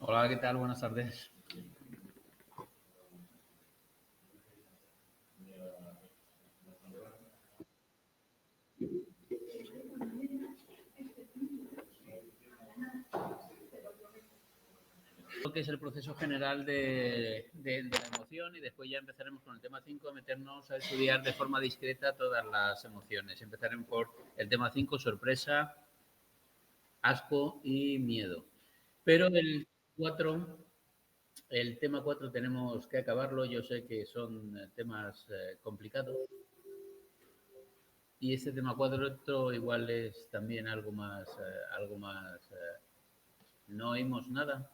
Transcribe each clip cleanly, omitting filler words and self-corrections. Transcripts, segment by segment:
Hola, ¿qué tal? Buenas tardes. Lo que es el proceso general de la emoción y después ya empezaremos con el tema 5 a meternos a estudiar de forma discreta todas las emociones. Empezaremos por el tema 5, sorpresa, asco y miedo. Pero el tema 4 tenemos que acabarlo. Yo sé que son temas complicados y este tema 4 igual es también algo más. No oímos nada,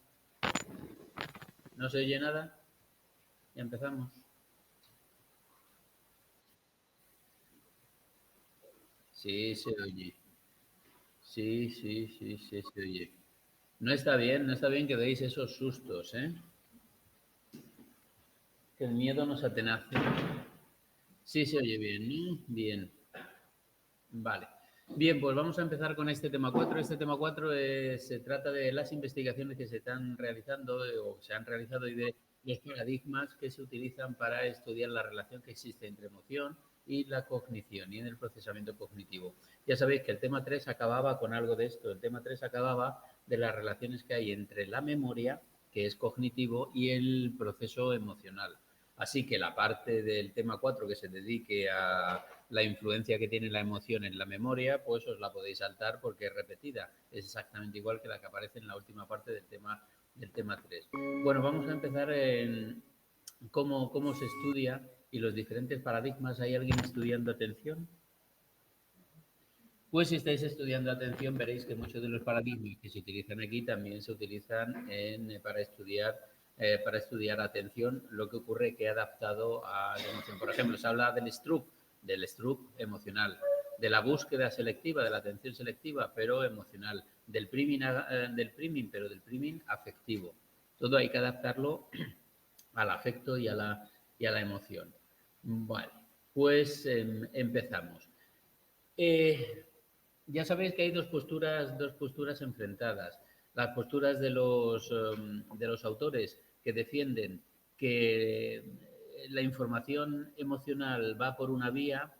no se oye nada. Ya empezamos. Sí, se oye. Sí, sí, sí, sí, se oye. No está bien que deis esos sustos, ¿eh? Que el miedo nos atenace. Sí, se oye bien, ¿no? Bien, vale. Bien, pues vamos a empezar con este tema 4. Este tema 4 se trata de las investigaciones que se están realizando o se han realizado y de los paradigmas que se utilizan para estudiar la relación que existe entre emoción y la cognición y en el procesamiento cognitivo. Ya sabéis que el tema 3 acababa con algo de esto. El tema 3 acababa de las relaciones que hay entre la memoria, que es cognitivo, y el proceso emocional. Así que la parte del tema 4 que se dedique a la influencia que tiene la emoción en la memoria, pues os la podéis saltar porque es repetida. Es exactamente igual que la que aparece en la última parte del tema 3. Bueno, vamos a empezar en cómo se estudia y los diferentes paradigmas. ¿Hay alguien estudiando atención? Pues si estáis estudiando atención, veréis que muchos de los paradigmas que se utilizan aquí también se utilizan para estudiar atención. Lo que ocurre es que he adaptado a la emoción. Por ejemplo, se habla del Stroop emocional, de la búsqueda selectiva, de la atención selectiva, pero emocional, del priming afectivo. Todo hay que adaptarlo al afecto y a la emoción. Vale, pues empezamos. Eh, ya sabéis que hay dos posturas enfrentadas. Las posturas de los autores que defienden que la información emocional va por una vía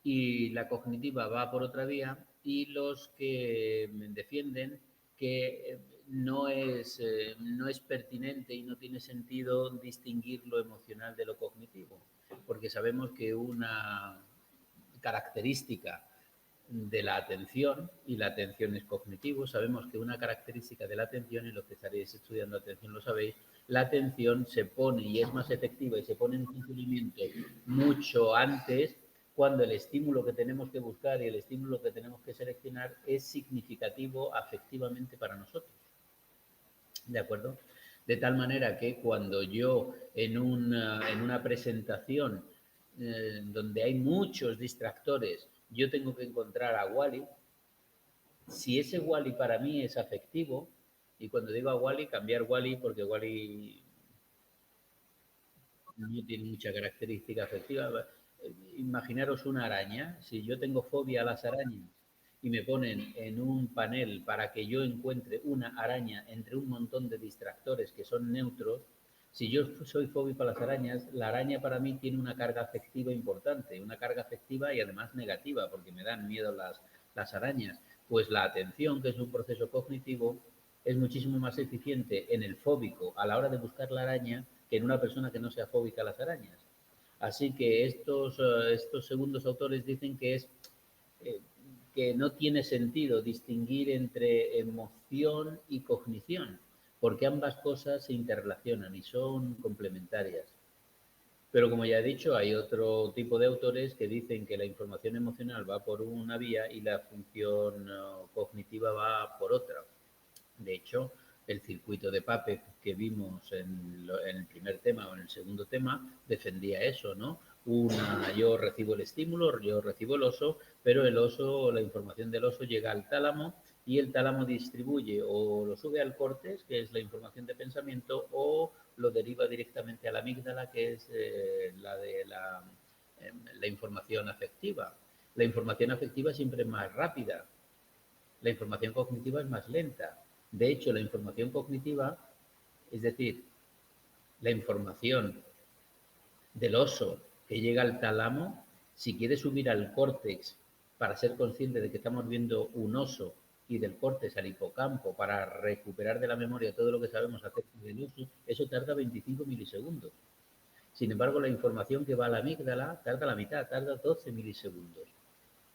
y la cognitiva va por otra vía, y los que defienden que no es pertinente y no tiene sentido distinguir lo emocional de lo cognitivo, porque sabemos que una característica de la atención, y la atención es cognitivo, sabemos que una característica de la atención, y los que estaréis estudiando atención lo sabéis, la atención se pone y es más efectiva y se pone en funcionamiento mucho antes cuando el estímulo que tenemos que buscar y el estímulo que tenemos que seleccionar es significativo afectivamente para nosotros. ¿De acuerdo? De tal manera que cuando yo en una presentación donde hay muchos distractores, yo tengo que encontrar a Wally, si ese Wally para mí es afectivo, y cuando digo a Wally, cambiar Wally porque Wally no tiene mucha característica afectiva. Imaginaros una araña. Si yo tengo fobia a las arañas y me ponen en un panel para que yo encuentre una araña entre un montón de distractores que son neutros, si yo soy fóbico a las arañas, la araña para mí tiene una carga afectiva importante, una carga afectiva y además negativa, porque me dan miedo las arañas. Pues la atención, que es un proceso cognitivo, es muchísimo más eficiente en el fóbico a la hora de buscar la araña que en una persona que no sea fóbica a las arañas. Así que estos segundos autores dicen eh, que no tiene sentido distinguir entre emoción y cognición, porque ambas cosas se interrelacionan y son complementarias. Pero como ya he dicho, hay otro tipo de autores que dicen que la información emocional va por una vía y la función cognitiva va por otra. De hecho, el circuito de Pape que vimos en el primer tema o en el segundo tema defendía eso, ¿no? Yo recibo el estímulo, yo recibo el oso, pero la información del oso llega al tálamo y el tálamo distribuye o lo sube al córtex, que es la información de pensamiento, o lo deriva directamente a la amígdala, que es la información afectiva. La información afectiva siempre es más rápida, la información cognitiva es más lenta. De hecho, la información cognitiva, es decir, la información del oso que llega al tálamo, si quiere subir al córtex para ser consciente de que estamos viendo un oso y del córtex al hipocampo para recuperar de la memoria todo lo que sabemos acerca del oso, eso tarda 25 milisegundos. Sin embargo, la información que va a la amígdala tarda la mitad, tarda 12 milisegundos.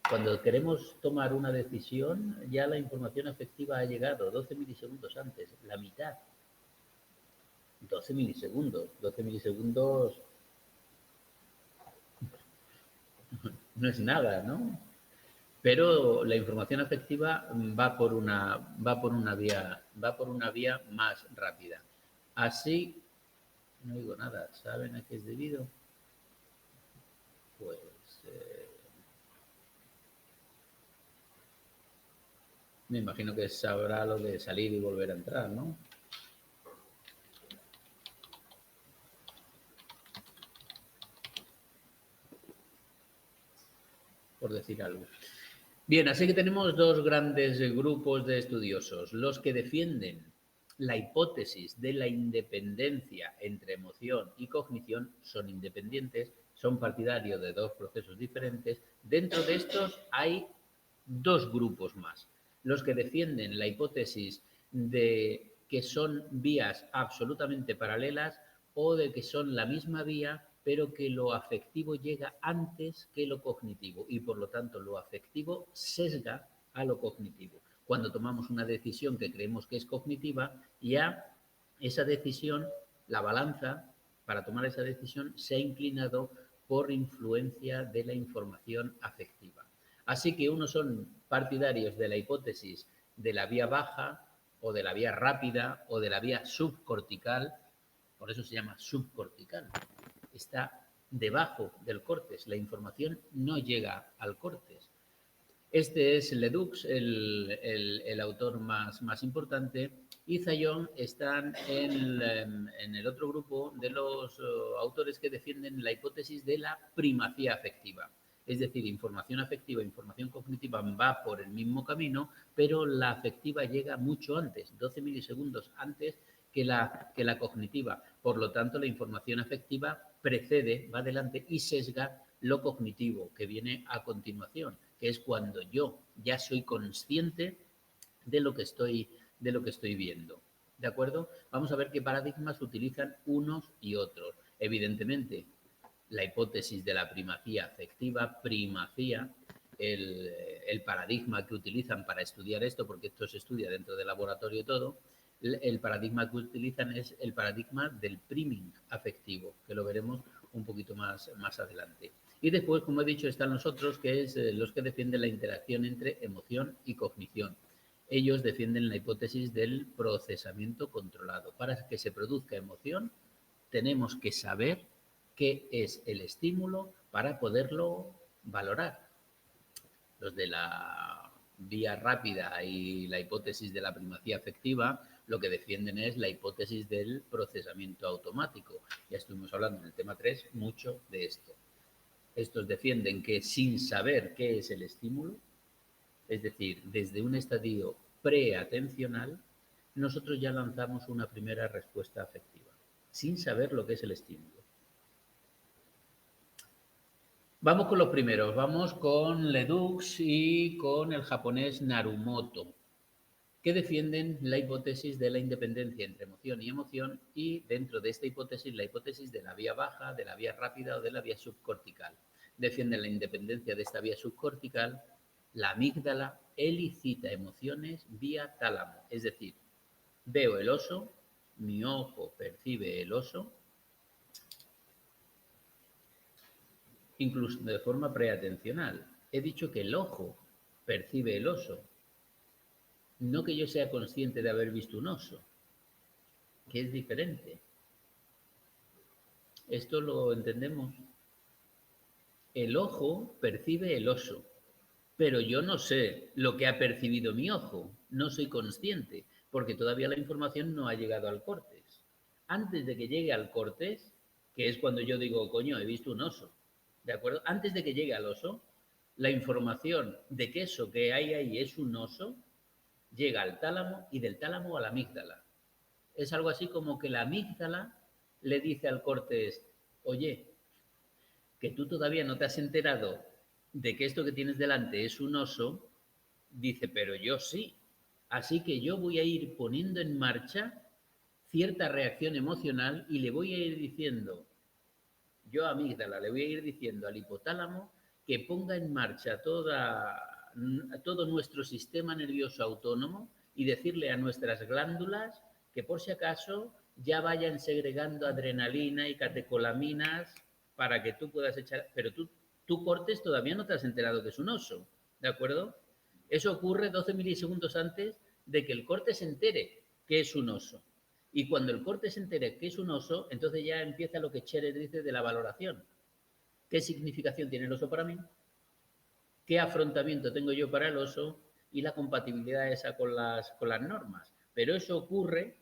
Cuando queremos tomar una decisión, ya la información afectiva ha llegado 12 milisegundos antes, la mitad. 12 milisegundos. 12 milisegundos no es nada, ¿no? Pero la información afectiva va por una vía más rápida. Así, no digo nada, ¿saben a qué es debido? Pues me imagino que sabrá lo de salir y volver a entrar, ¿no? Por decir algo. Bien, así que tenemos dos grandes grupos de estudiosos, los que defienden la hipótesis de la independencia entre emoción y cognición son independientes, son partidarios de dos procesos diferentes. Dentro de estos hay dos grupos más, los que defienden la hipótesis de que son vías absolutamente paralelas o de que son la misma vía, pero que lo afectivo llega antes que lo cognitivo y por lo tanto lo afectivo sesga a lo cognitivo. Cuando tomamos una decisión que creemos que es cognitiva, ya esa decisión, la balanza para tomar esa decisión se ha inclinado por influencia de la información afectiva. Así que unos son partidarios de la hipótesis de la vía baja o de la vía rápida o de la vía subcortical, por eso se llama subcortical. Está debajo del córtex, la información no llega al córtex. Este es Ledoux, el autor más importante, y Zayón están en el otro grupo de los autores que defienden la hipótesis de la primacía afectiva. Es decir, información afectiva e información cognitiva va por el mismo camino, pero la afectiva llega mucho antes, 12 milisegundos antes que la cognitiva. Por lo tanto, la información afectiva precede, va adelante y sesga lo cognitivo, que viene a continuación, que es cuando yo ya soy consciente de lo que estoy viendo. ¿De acuerdo? Vamos a ver qué paradigmas utilizan unos y otros. Evidentemente, la hipótesis de la primacía afectiva, el paradigma que utilizan para estudiar esto, porque esto se estudia dentro del laboratorio y todo, el paradigma que utilizan es el paradigma del priming afectivo, que lo veremos un poquito más adelante. Y después, como he dicho, están los otros, que es los que defienden la interacción entre emoción y cognición. Ellos defienden la hipótesis del procesamiento controlado. Para que se produzca emoción, tenemos que saber qué es el estímulo para poderlo valorar. Los de la vía rápida y la hipótesis de la primacía afectiva lo que defienden es la hipótesis del procesamiento automático. Ya estuvimos hablando en el tema 3 mucho de esto. Estos defienden que sin saber qué es el estímulo, es decir, desde un estadio preatencional, nosotros ya lanzamos una primera respuesta afectiva, sin saber lo que es el estímulo. Vamos con los primeros, vamos con Ledoux y con el japonés Narumoto, que defienden la hipótesis de la independencia entre emoción y emoción y dentro de esta hipótesis, la hipótesis de la vía baja, de la vía rápida o de la vía subcortical. Defienden la independencia de esta vía subcortical, la amígdala elicita emociones vía tálamo, es decir, veo el oso, mi ojo percibe el oso, incluso de forma preatencional. He dicho que el ojo percibe el oso, no que yo sea consciente de haber visto un oso, que es diferente. Esto lo entendemos. El ojo percibe el oso, pero yo no sé lo que ha percibido mi ojo, no soy consciente, porque todavía la información no ha llegado al córtex. Antes de que llegue al córtex, que es cuando yo digo, coño, he visto un oso, ¿de acuerdo? Antes de que llegue al oso, la información de que eso que hay ahí es un oso llega al tálamo y del tálamo a la amígdala. Es algo así como que la amígdala le dice al córtex, oye, que tú todavía no te has enterado de que esto que tienes delante es un oso, dice, pero yo sí. Así que yo voy a ir poniendo en marcha cierta reacción emocional y le voy a ir diciendo, yo amígdala, le voy a ir diciendo al hipotálamo que ponga en marcha todo nuestro sistema nervioso autónomo y decirle a nuestras glándulas que por si acaso ya vayan segregando adrenalina y catecolaminas para que tú puedas echar... Pero tú cortes todavía no te has enterado que es un oso, ¿de acuerdo? Eso ocurre 12 milisegundos antes de que el corte se entere que es un oso. Y cuando el corte se entere que es un oso, entonces ya empieza lo que Scherer dice de la valoración. ¿Qué significación tiene el oso para mí? ¿Qué afrontamiento tengo yo para el oso? Y la compatibilidad esa con las normas. Pero eso ocurre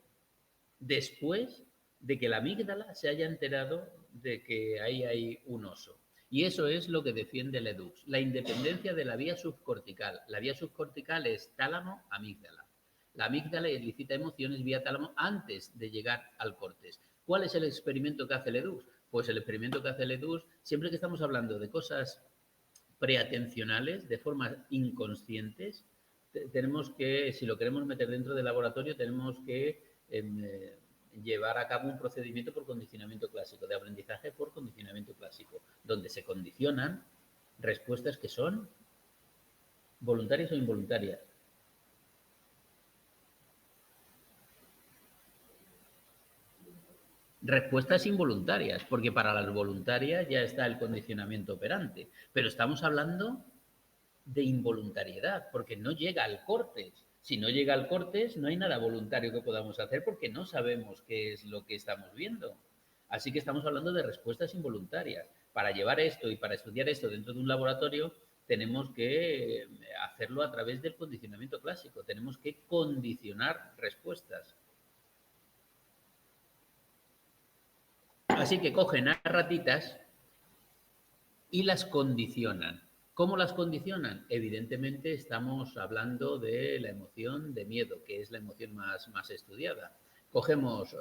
después de que la amígdala se haya enterado de que ahí hay un oso. Y eso es lo que defiende Ledoux, la independencia de la vía subcortical. La vía subcortical es tálamo-amígdala. La amígdala elicita emociones vía tálamo antes de llegar al córtex. ¿Cuál es el experimento que hace Ledoux? Pues el experimento que hace Ledoux, siempre que estamos hablando de cosas preatencionales, de formas inconscientes, tenemos que, si lo queremos meter dentro del laboratorio, tenemos que llevar a cabo un procedimiento por condicionamiento clásico, de aprendizaje por condicionamiento clásico, donde se condicionan respuestas que son voluntarias o involuntarias. Respuestas involuntarias, porque para las voluntarias ya está el condicionamiento operante, pero estamos hablando de involuntariedad, porque no llega al córtex. Si no llega al córtex, no hay nada voluntario que podamos hacer porque no sabemos qué es lo que estamos viendo. Así que estamos hablando de respuestas involuntarias. Para llevar esto y para estudiar esto dentro de un laboratorio, tenemos que hacerlo a través del condicionamiento clásico. Tenemos que condicionar respuestas. Así que cogen a ratitas y las condicionan. ¿Cómo las condicionan? Evidentemente estamos hablando de la emoción de miedo, que es la emoción más estudiada. Cogemos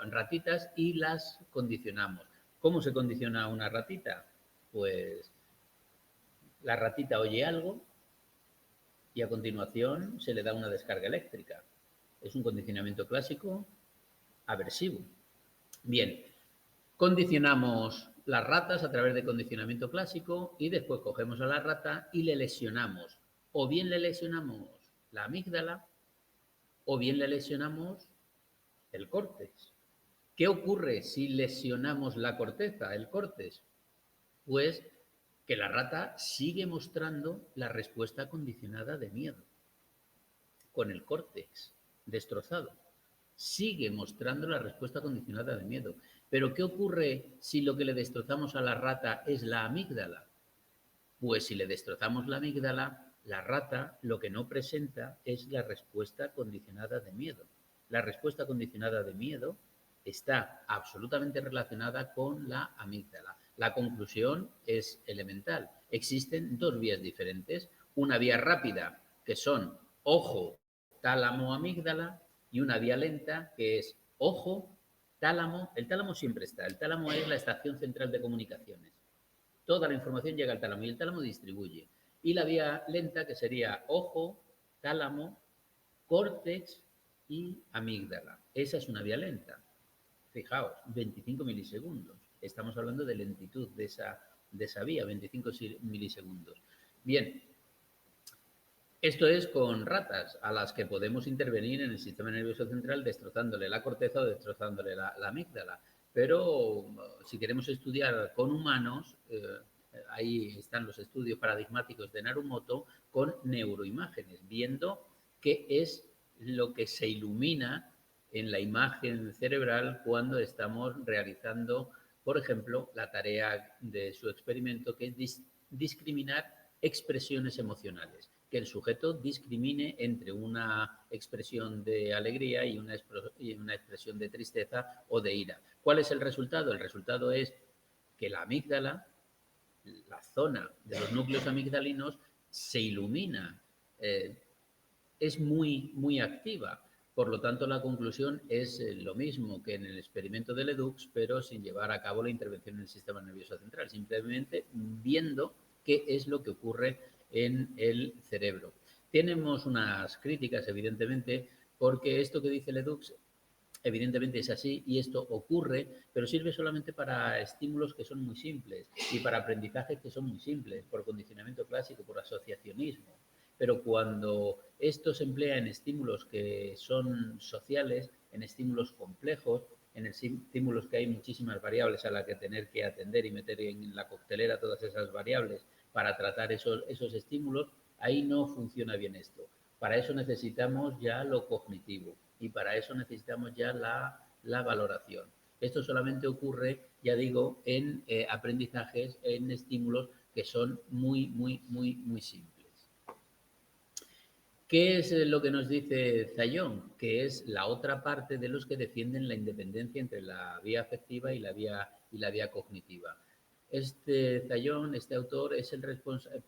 ratitas y las condicionamos. ¿Cómo se condiciona una ratita? Pues la ratita oye algo y a continuación se le da una descarga eléctrica. Es un condicionamiento clásico aversivo. Bien, condicionamos las ratas a través de condicionamiento clásico y después cogemos a la rata y le lesionamos. O bien le lesionamos la amígdala o bien le lesionamos el córtex. ¿Qué ocurre si lesionamos la corteza, el córtex? Pues que la rata sigue mostrando la respuesta condicionada de miedo, con el córtex destrozado. Sigue mostrando la respuesta condicionada de miedo. Pero ¿qué ocurre si lo que le destrozamos a la rata es la amígdala? Pues si le destrozamos la amígdala, la rata lo que no presenta es la respuesta condicionada de miedo. La respuesta condicionada de miedo está absolutamente relacionada con la amígdala. La conclusión es elemental. Existen dos vías diferentes. Una vía rápida, que son ojo, tálamo, amígdala, y una vía lenta, que es ojo, tálamo. El tálamo siempre está. El tálamo es la estación central de comunicaciones. Toda la información llega al tálamo y el tálamo distribuye. Y la vía lenta, que sería ojo, tálamo, córtex y amígdala. Esa es una vía lenta. Fijaos, 25 milisegundos. Estamos hablando de lentitud de esa vía, 25 milisegundos. Bien, esto es con ratas a las que podemos intervenir en el sistema nervioso central destrozándole la corteza o destrozándole la amígdala. Pero si queremos estudiar con humanos, ahí están los estudios paradigmáticos de Narumoto con neuroimágenes, viendo qué es lo que se ilumina en la imagen cerebral cuando estamos realizando, por ejemplo, la tarea de su experimento, que es discriminar expresiones emocionales, que el sujeto discrimine entre una expresión de alegría y una expresión de tristeza o de ira. ¿Cuál es el resultado? El resultado es que la amígdala, la zona de los núcleos amigdalinos, se ilumina es muy, muy activa. Por lo tanto, la conclusión es lo mismo que en el experimento de Ledoux, pero sin llevar a cabo la intervención en el sistema nervioso central, simplemente viendo qué es lo que ocurre en el cerebro. Tenemos unas críticas, evidentemente, porque esto que dice Ledoux evidentemente es así y esto ocurre, pero sirve solamente para estímulos que son muy simples y para aprendizajes que son muy simples, por condicionamiento clásico, por asociacionismo. Pero cuando esto se emplea en estímulos que son sociales, en estímulos complejos, en estímulos que hay muchísimas variables a las que tener que atender y meter en la coctelera todas esas variables para tratar esos estímulos, ahí no funciona bien esto. Para eso necesitamos ya lo cognitivo y para eso necesitamos ya la valoración. Esto solamente ocurre, ya digo, en aprendizajes, en estímulos que son muy, muy, muy, muy simples. ¿Qué es lo que nos dice Zayón? Que es la otra parte de los que defienden la independencia entre la vía afectiva y la vía cognitiva. Zayón, este autor, es el responsable,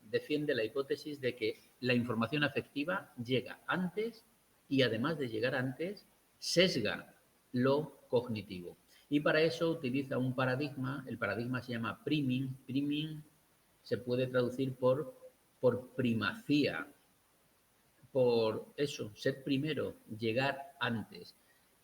defiende la hipótesis de que la información afectiva llega antes y, además de llegar antes, sesga lo cognitivo. Y para eso utiliza un paradigma, el paradigma se llama priming. Priming se puede traducir por primacía, por eso, ser primero, llegar antes.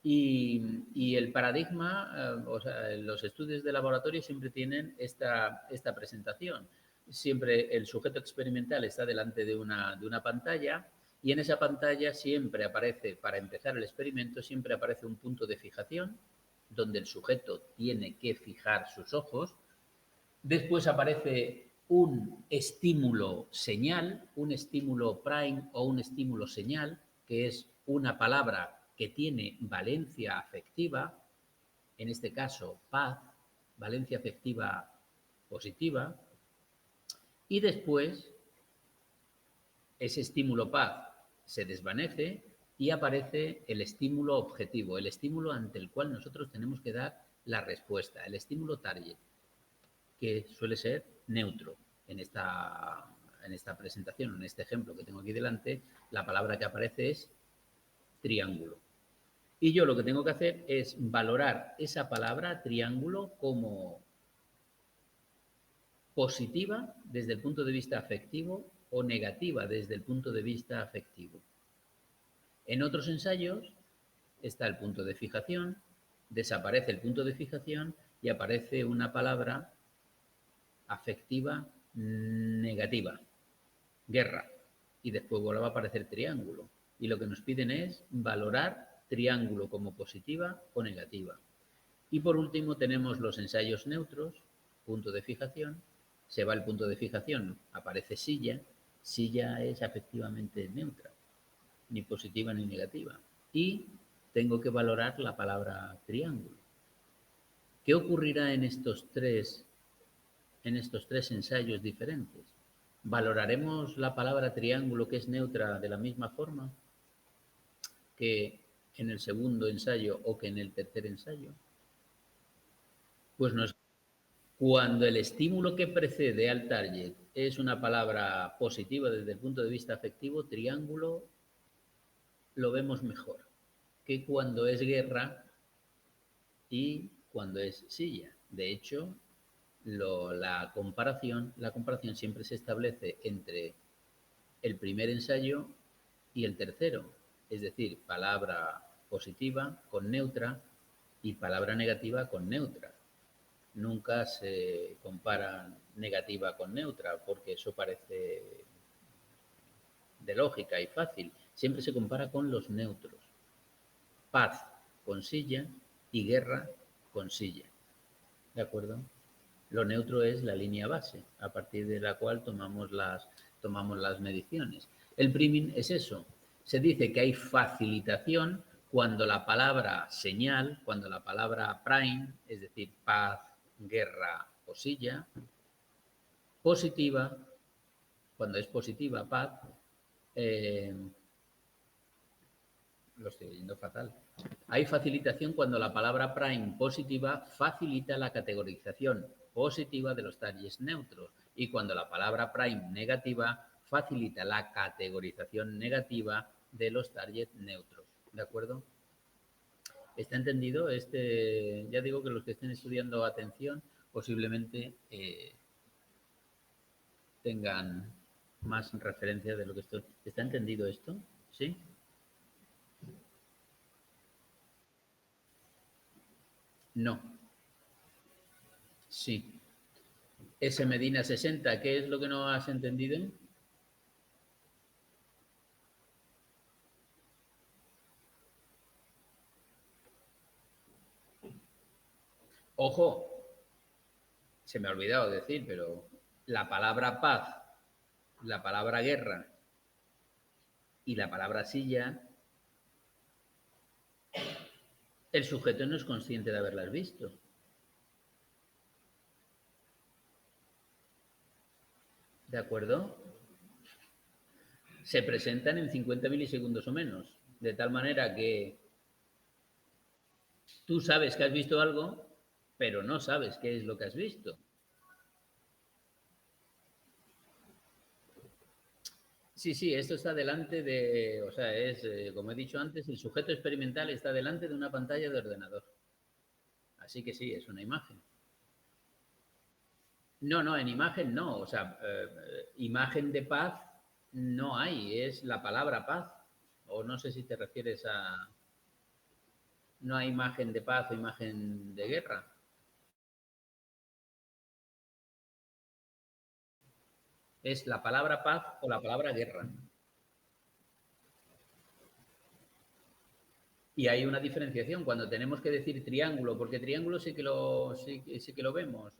Y el paradigma, o sea, los estudios de laboratorio siempre tienen esta presentación. Siempre el sujeto experimental está delante de una pantalla y en esa pantalla siempre aparece, para empezar el experimento, siempre aparece un punto de fijación donde el sujeto tiene que fijar sus ojos. Después aparece un estímulo señal, un estímulo prime o un estímulo señal, que es una palabra que tiene valencia afectiva, en este caso paz, valencia afectiva positiva, y después ese estímulo paz se desvanece y aparece el estímulo objetivo, el estímulo ante el cual nosotros tenemos que dar la respuesta, el estímulo target, que suele ser neutro. En esta presentación, en este ejemplo que tengo aquí delante, la palabra que aparece es triángulo. Y yo lo que tengo que hacer es valorar esa palabra triángulo como positiva desde el punto de vista afectivo o negativa desde el punto de vista afectivo. En otros ensayos está el punto de fijación, desaparece el punto de fijación y aparece una palabra afectiva negativa, guerra, y después vuelve a aparecer triángulo. Y lo que nos piden es valorar triángulo como positiva o negativa. Y por último tenemos los ensayos neutros, punto de fijación, se va el punto de fijación, aparece silla, silla es afectivamente neutra, ni positiva ni negativa. Y tengo que valorar la palabra triángulo. ¿Qué ocurrirá en estos tres ensayos diferentes? ¿Valoraremos la palabra triángulo, que es neutra, de la misma forma que en el segundo ensayo o que en el tercer ensayo? Pues cuando el estímulo que precede al target es una palabra positiva desde el punto de vista afectivo, triángulo lo vemos mejor que cuando es guerra y cuando es silla. De hecho, la comparación siempre se establece entre el primer ensayo y el tercero, es decir, palabra positiva con neutra y palabra negativa con neutra. Nunca se compara negativa con neutra porque eso parece de lógica y fácil. Siempre se compara con los neutros. Paz con silla y guerra con silla. ¿De acuerdo? Lo neutro es la línea base, a partir de la cual tomamos las mediciones. El priming es eso. Se dice que hay facilitación cuando la palabra señal, cuando la palabra prime, es decir, paz, guerra o silla, positiva, cuando es positiva, paz, lo estoy oyendo fatal. Hay facilitación cuando la palabra prime positiva facilita la categorización positiva de los targets neutros y cuando la palabra prime negativa facilita la categorización negativa de los target neutros. ¿De acuerdo? ¿Está entendido? Ya digo que los que estén estudiando atención posiblemente tengan más referencia de lo que estoy. ¿Está entendido esto? ¿Sí? No. Sí. S Medina 60, ¿qué es lo que no has entendido? Ojo, se me ha olvidado decir, pero la palabra paz, la palabra guerra y la palabra silla, el sujeto no es consciente de haberlas visto. ¿De acuerdo? Se presentan en 50 milisegundos o menos, de tal manera que tú sabes que has visto algo, pero no sabes qué es lo que has visto. Sí, sí, esto está delante de, o sea, como he dicho antes, el sujeto experimental está delante de una pantalla de ordenador. Así que sí, es una imagen. No, no, en imagen no, o sea, imagen de paz no hay, es la palabra paz. O no sé si te refieres a, no hay imagen de paz o imagen de guerra. Es la palabra paz o la palabra guerra. Y hay una diferenciación cuando tenemos que decir triángulo, porque triángulo sí que lo vemos.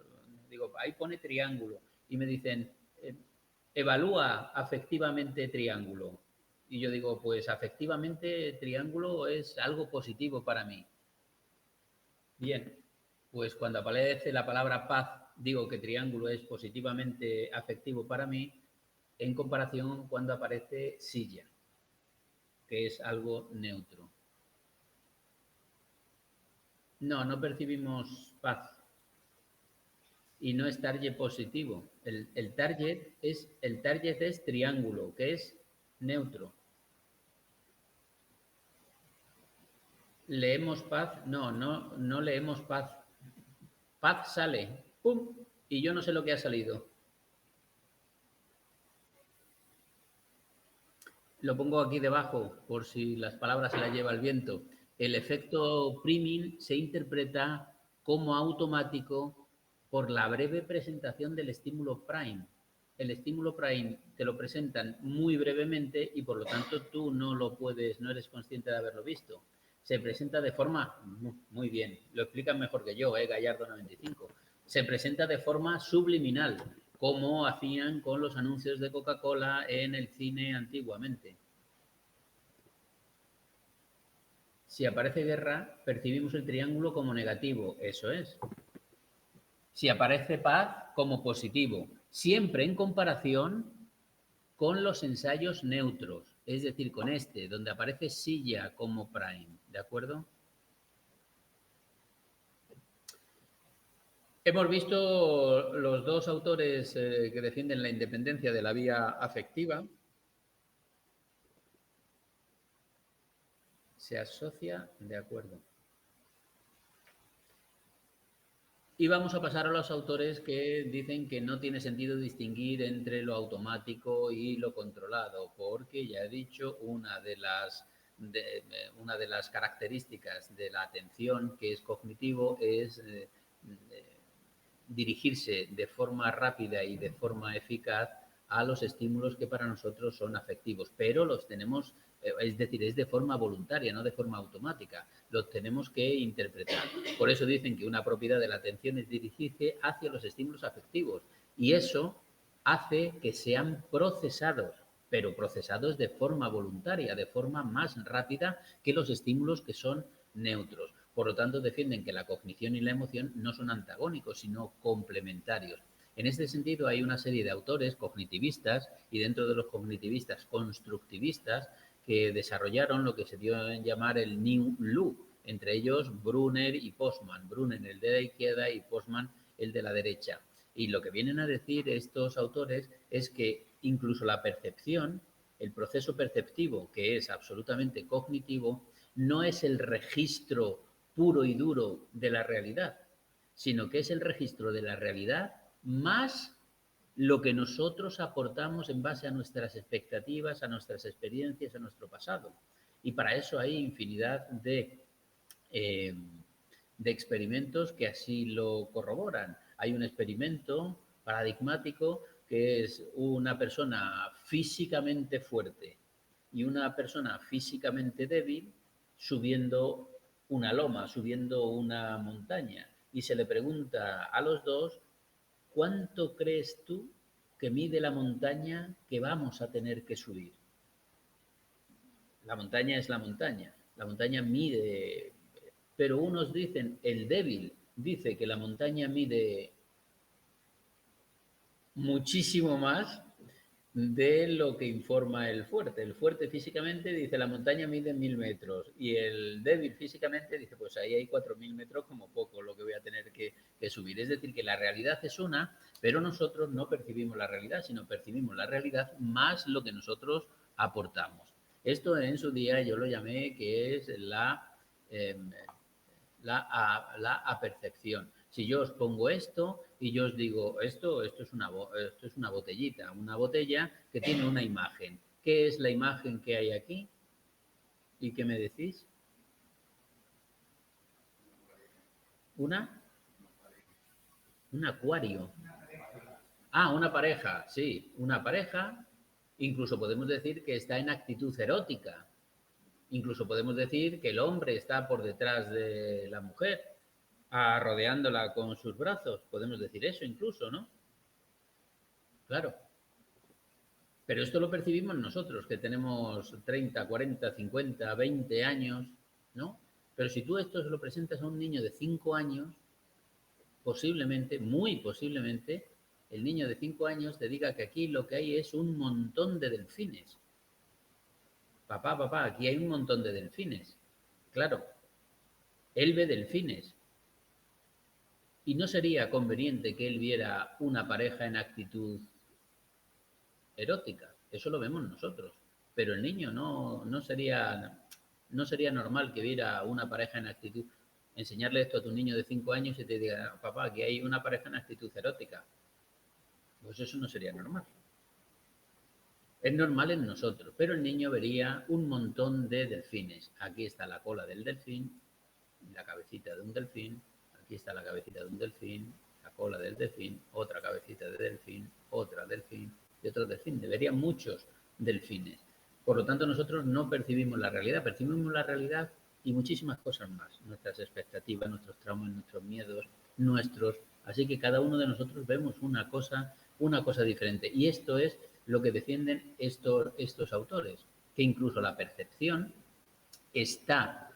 Digo, ahí pone triángulo y me dicen, evalúa afectivamente triángulo. Y yo digo, pues afectivamente triángulo es algo positivo para mí. Bien, pues cuando aparece la palabra paz, digo que triángulo es positivamente afectivo para mí, en comparación cuando aparece silla, que es algo neutro. No, no percibimos paz y no es target positivo. El target es triángulo, que es neutro. ¿Leemos paz? No, no, no leemos paz. Paz sale, ¡pum! Y yo no sé lo que ha salido. Lo pongo aquí debajo por si las palabras se las lleva el viento. El efecto priming se interpreta como automático por la breve presentación del estímulo prime. El estímulo prime te lo presentan muy brevemente y por lo tanto tú no lo puedes, no eres consciente de haberlo visto. Se presenta de forma, muy bien, lo explican mejor que yo, Gallardo 95. Se presenta de forma subliminal, como hacían con los anuncios de Coca-Cola en el cine antiguamente. Si aparece guerra, percibimos el triángulo como negativo, eso es. Si aparece paz, como positivo, siempre en comparación con los ensayos neutros, es decir, con donde aparece silla como prime, ¿de acuerdo? Hemos visto los dos autores que defienden la independencia de la vía afectiva. Se asocia, de acuerdo. Y vamos a pasar a los autores que dicen que no tiene sentido distinguir entre lo automático y lo controlado, porque ya he dicho, una de las características de la atención que es cognitivo es dirigirse de forma rápida y de forma eficaz a los estímulos que para nosotros son afectivos, pero los tenemos, es decir, es de forma voluntaria, no de forma automática, los tenemos que interpretar. Por eso dicen que una propiedad de la atención es dirigirse hacia los estímulos afectivos y eso hace que sean procesados, pero procesados de forma voluntaria, de forma más rápida que los estímulos que son neutros. Por lo tanto, defienden que la cognición y la emoción no son antagónicos, sino complementarios. En este sentido, hay una serie de autores cognitivistas y dentro de los cognitivistas constructivistas que desarrollaron lo que se dio en llamar el New Loop, entre ellos Brunner y Postman. Brunner el de la izquierda y Postman el de la derecha. Y lo que vienen a decir estos autores es que incluso la percepción, el proceso perceptivo, que es absolutamente cognitivo, no es el registro puro y duro de la realidad, sino que es el registro de la realidad más lo que nosotros aportamos en base a nuestras expectativas, a nuestras experiencias, a nuestro pasado. Y para eso hay infinidad eh, de experimentos que así lo corroboran. Hay un experimento paradigmático que es una persona físicamente fuerte y una persona físicamente débil subiendo una loma, subiendo una montaña. Y se le pregunta a los dos, ¿cuánto crees tú que mide la montaña que vamos a tener que subir? La montaña es la montaña. La montaña mide, pero unos dicen, el débil dice que la montaña mide muchísimo más de lo que informa el fuerte. El fuerte físicamente dice la montaña mide 1000 metros y el débil físicamente dice pues ahí hay 4000 metros como poco lo que voy a tener que subir. Es decir, que la realidad es una, pero nosotros no percibimos la realidad, sino percibimos la realidad más lo que nosotros aportamos. Esto en su día yo lo llamé que es eh, la apercepción. Si yo os pongo esto y yo os digo, esto es una botellita, una botella que tiene una imagen. ¿Qué es la imagen que hay aquí? ¿Y qué me decís? ¿Una? Un acuario. Ah, una pareja, sí, una pareja. Incluso podemos decir que está en actitud erótica. Incluso podemos decir que el hombre está por detrás de la mujer, rodeándola con sus brazos. Podemos decir eso incluso, ¿no? Claro. Pero esto lo percibimos nosotros, que tenemos 30, 40, 50, 20 años, ¿no? Pero si tú esto se lo presentas a un niño de 5 años, posiblemente, muy posiblemente, el niño de 5 años te diga que aquí lo que hay es un montón de delfines. Papá, papá, aquí hay un montón de delfines. Claro, él ve delfines. Y no sería conveniente que él viera una pareja en actitud erótica. Eso lo vemos nosotros. Pero el niño no sería normal que viera una pareja en actitud. Enseñarle esto a tu niño de 5 años y te diga, papá, que hay una pareja en actitud erótica. Pues eso no sería normal. Es normal en nosotros, pero el niño vería un montón de delfines. Aquí está la cola del delfín, la cabecita de un delfín, aquí está la cabecita de un delfín, la cola del delfín, otra cabecita de delfín, otra delfín y otro delfín. Deberían muchos delfines. Por lo tanto, nosotros no percibimos la realidad, percibimos la realidad y muchísimas cosas más. Nuestras expectativas, nuestros traumas, nuestros miedos, nuestros. Así que cada uno de nosotros vemos una cosa diferente. Y esto es lo que defienden estos autores, que incluso la percepción está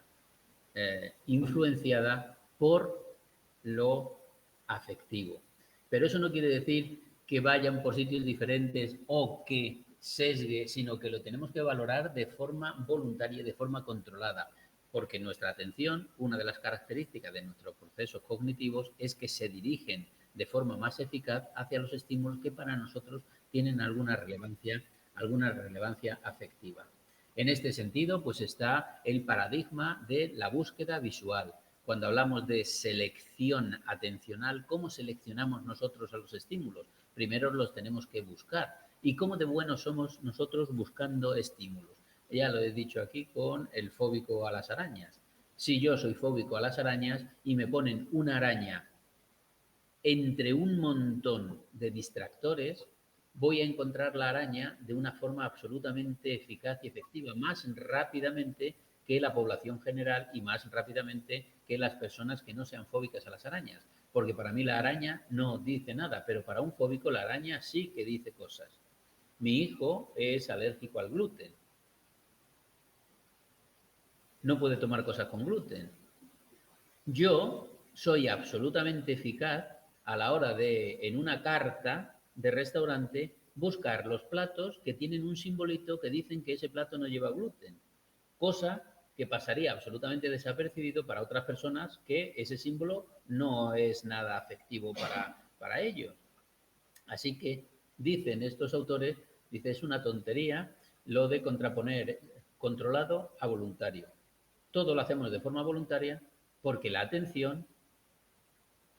influenciada por lo afectivo. Pero eso no quiere decir que vayan por sitios diferentes o que sesgue, sino que lo tenemos que valorar de forma voluntaria, de forma controlada, porque nuestra atención, una de las características de nuestros procesos cognitivos es que se dirigen de forma más eficaz hacia los estímulos que para nosotros tienen alguna relevancia afectiva. En este sentido, pues está el paradigma de la búsqueda visual. Cuando hablamos de selección atencional, ¿cómo seleccionamos nosotros a los estímulos? Primero los tenemos que buscar. ¿Y cómo de buenos somos nosotros buscando estímulos? Ya lo he dicho aquí con el fóbico a las arañas. Si yo soy fóbico a las arañas y me ponen una araña entre un montón de distractores, voy a encontrar la araña de una forma absolutamente eficaz y efectiva, más rápidamente que la población general y más rápidamente que las personas que no sean fóbicas a las arañas. Porque para mí la araña no dice nada, pero para un fóbico la araña sí que dice cosas. Mi hijo es alérgico al gluten. No puede tomar cosas con gluten. Yo soy absolutamente eficaz a la hora de, en una carta de restaurante, buscar los platos que tienen un simbolito que dicen que ese plato no lleva gluten, cosa que pasaría absolutamente desapercibido para otras personas que ese símbolo no es nada afectivo para ellos. Así que dicen estos autores Dice, es una tontería lo de contraponer controlado a voluntario. Todo lo hacemos de forma voluntaria porque la atención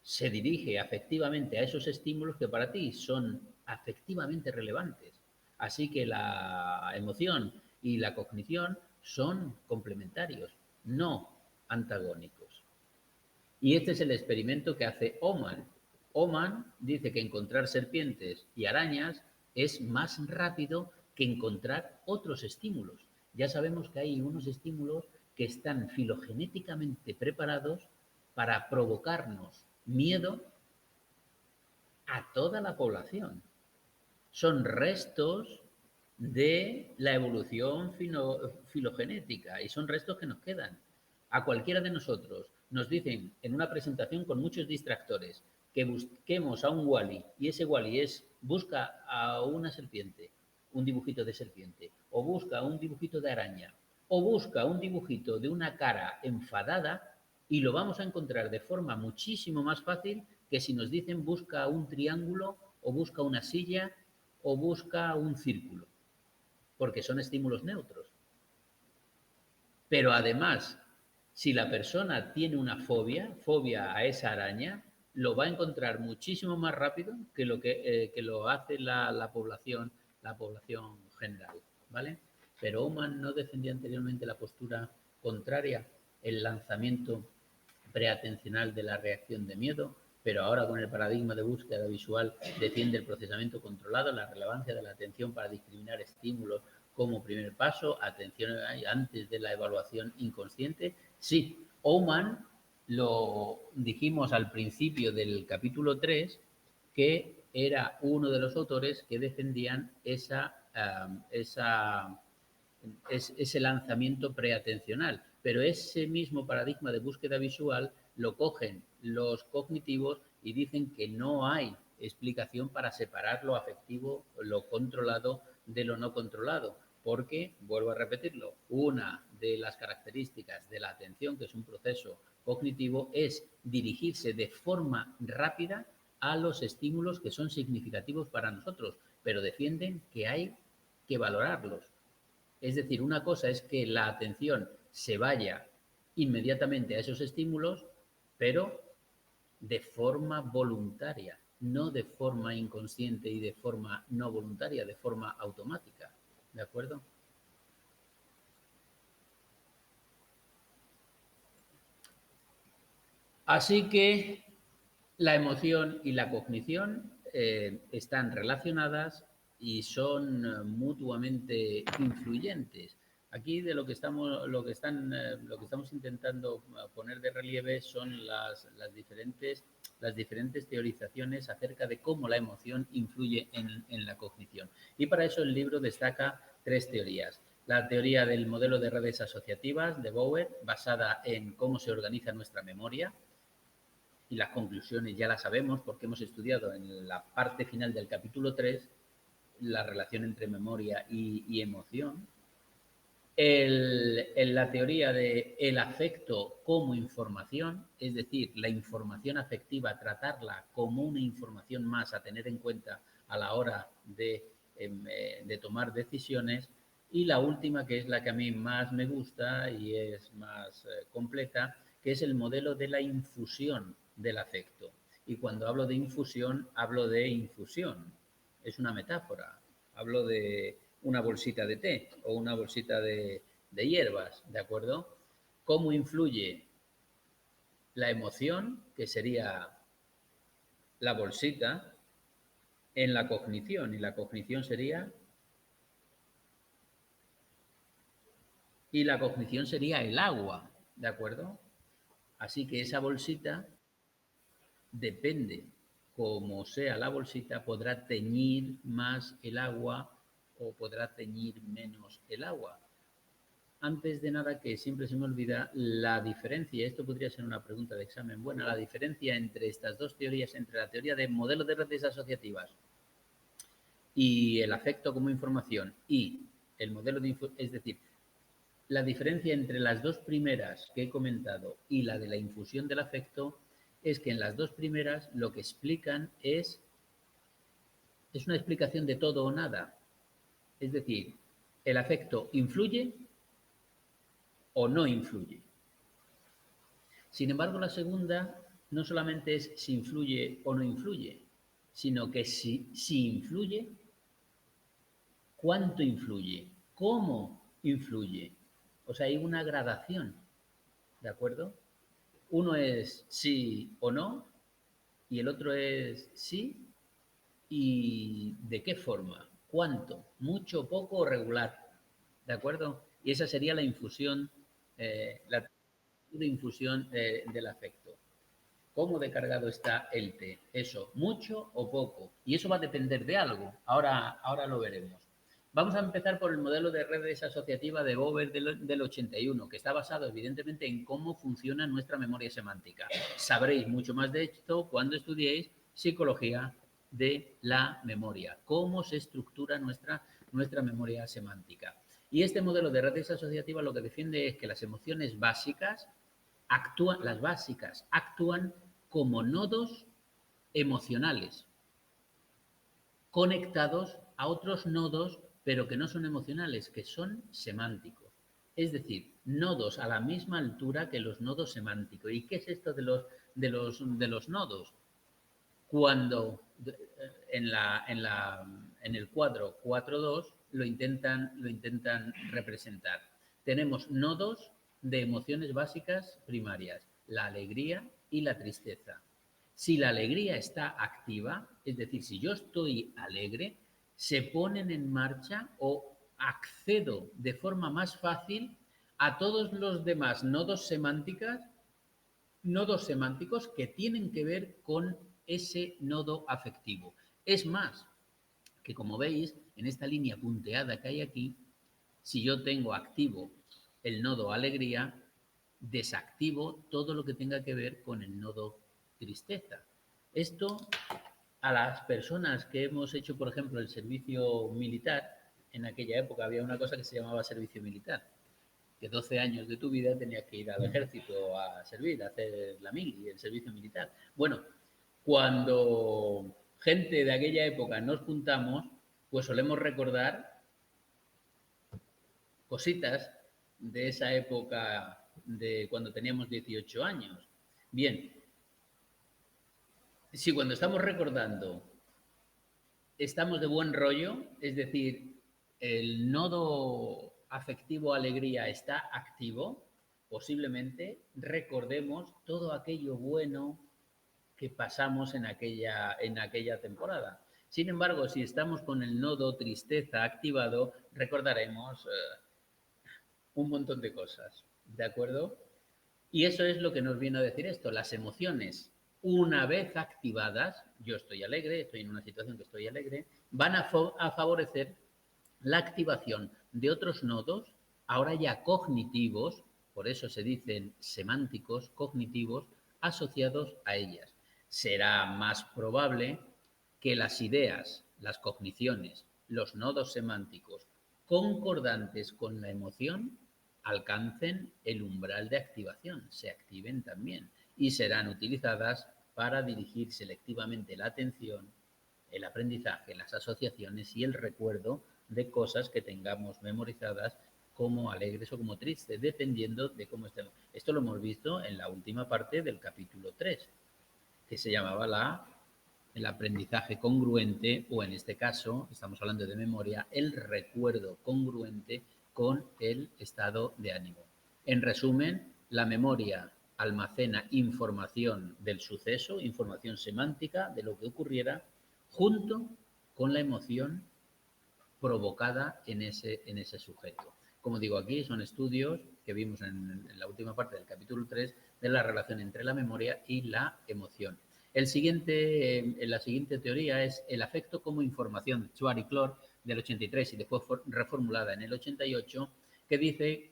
se dirige afectivamente a esos estímulos que para ti son afectivamente relevantes. Así que la emoción y la cognición son complementarios, no antagónicos. Y este es el experimento que hace Oman. Oman dice que encontrar serpientes y arañas es más rápido que encontrar otros estímulos. Ya sabemos que hay unos estímulos que están filogenéticamente preparados para provocarnos miedo a toda la población. Son restos de la evolución filogenética y son restos que nos quedan. A cualquiera de nosotros nos dicen en una presentación con muchos distractores que busquemos a un Wally y ese Wally busca a una serpiente, un dibujito de serpiente, o busca un dibujito de araña, o busca un dibujito de una cara enfadada y lo vamos a encontrar de forma muchísimo más fácil que si nos dicen busca un triángulo o busca una silla o busca un círculo, porque son estímulos neutros. Pero además, si la persona tiene una fobia a esa araña, lo va a encontrar muchísimo más rápido que lo hace la población general, ¿vale? Pero Oman no defendía anteriormente la postura contraria, el lanzamiento preatencional de la reacción de miedo, pero ahora con el paradigma de búsqueda visual defiende el procesamiento controlado, la relevancia de la atención para discriminar estímulos como primer paso, atención antes de la evaluación inconsciente. Sí, Oman lo dijimos al principio del capítulo 3, que era uno de los autores que defendían ese lanzamiento preatencional. Pero ese mismo paradigma de búsqueda visual lo cogen los cognitivos y dicen que no hay explicación para separar lo afectivo, lo controlado de lo no controlado. Porque, vuelvo a repetirlo, una de las características de la atención, que es un proceso cognitivo, es dirigirse de forma rápida a los estímulos que son significativos para nosotros, pero defienden que hay que valorarlos. Es decir, una cosa es que la atención se vaya inmediatamente a esos estímulos, pero de forma voluntaria, no de forma inconsciente y de forma no voluntaria, de forma automática. ¿De acuerdo? Así que la emoción y la cognición están relacionadas y son mutuamente influyentes. Aquí de lo que estamos intentando poner de relieve son las diferentes teorizaciones acerca de cómo la emoción influye en la cognición. Y para eso el libro destaca 3 teorías. La teoría del modelo de redes asociativas de Bower, basada en cómo se organiza nuestra memoria, y las conclusiones ya las sabemos porque hemos estudiado en la parte final del capítulo 3 la relación entre memoria y emoción. La teoría del afecto como información, es decir, la información afectiva, tratarla como una información más a tener en cuenta a la hora de tomar decisiones. Y la última, que es la que a mí más me gusta y es más completa, que es el modelo de la infusión del afecto. Y cuando hablo de infusión, hablo de infusión. Es una metáfora. Hablo de una bolsita de té o una bolsita de hierbas, ¿de acuerdo? ¿Cómo influye la emoción, que sería la bolsita, en la cognición? Y la cognición sería el agua, ¿de acuerdo? Así que esa bolsita depende, como sea la bolsita, podrá teñir más el agua o podrá teñir menos el agua. Antes de nada, que siempre se me olvida la diferencia, esto podría ser una pregunta de examen buena, la diferencia entre estas dos teorías, entre la teoría de modelos de redes asociativas y el afecto como información y el modelo de es decir, la diferencia entre las dos primeras que he comentado y la de la infusión del afecto es que en las dos primeras lo que explican es una explicación de todo o nada. Es decir, ¿el afecto influye o no influye? Sin embargo, la segunda no solamente es si influye o no influye, sino que si influye, ¿cuánto influye? ¿Cómo influye? O sea, hay una gradación, ¿de acuerdo? Uno es sí o no y el otro es sí y de qué forma, cuánto, mucho, poco o regular, ¿de acuerdo? Y esa sería la infusión, la infusión del afecto. ¿Cómo de cargado está el té? Eso, mucho o poco. Y eso va a depender de algo. Ahora lo veremos. Vamos a empezar por el modelo de redes asociativa de Bober del 81, que está basado evidentemente en cómo funciona nuestra memoria semántica. Sabréis mucho más de esto cuando estudiéis psicología de la memoria, cómo se estructura nuestra memoria semántica. Y este modelo de redes asociativas lo que defiende es que las emociones básicas las básicas actúan como nodos emocionales conectados a otros nodos, pero que no son emocionales, que son semánticos. Es decir, nodos a la misma altura que los nodos semánticos. ¿Y qué es esto de los nodos? Cuando en el cuadro 4.2 lo intentan representar. Tenemos nodos de emociones básicas primarias, la alegría y la tristeza. Si la alegría está activa, es decir, si yo estoy alegre, se ponen en marcha o accedo de forma más fácil a todos los demás nodos semánticos que tienen que ver con ese nodo afectivo. Es más, que como veis, en esta línea punteada que hay aquí, si yo tengo activo el nodo alegría, desactivo todo lo que tenga que ver con el nodo tristeza. Esto a las personas que hemos hecho, por ejemplo, el servicio militar, en aquella época había una cosa que se llamaba servicio militar, que 12 años de tu vida tenías que ir al ejército a servir, a hacer la mili, el servicio militar. Bueno, cuando gente de aquella época nos juntamos, pues solemos recordar cositas de esa época de cuando teníamos 18 años. Bien, si cuando estamos recordando estamos de buen rollo, es decir, el nodo afectivo alegría está activo, posiblemente recordemos todo aquello bueno que pasamos en aquella temporada. Sin embargo, si estamos con el nodo tristeza activado, recordaremos un montón de cosas, ¿de acuerdo? Y eso es lo que nos viene a decir esto, las emociones, una vez activadas, yo estoy alegre, estoy en una situación que estoy alegre, van a favorecer la activación de otros nodos, ahora ya cognitivos, por eso se dicen semánticos, cognitivos, asociados a ellas. Será más probable que las ideas, las cogniciones, los nodos semánticos concordantes con la emoción alcancen el umbral de activación, se activen también y serán utilizadas para dirigir selectivamente la atención, el aprendizaje, las asociaciones y el recuerdo de cosas que tengamos memorizadas como alegres o como tristes, dependiendo de cómo estemos. Esto lo hemos visto en la última parte del capítulo 3, que se llamaba el aprendizaje congruente, o en este caso, estamos hablando de memoria, el recuerdo congruente con el estado de ánimo. En resumen, la memoria almacena información del suceso, información semántica de lo que ocurriera, junto con la emoción provocada en ese sujeto. Como digo aquí, son estudios que vimos en la última parte del capítulo 3 de la relación entre la memoria y la emoción. La siguiente teoría es el afecto como información, Schwarz y Clore, del 83 y después reformulada en el 88, que dice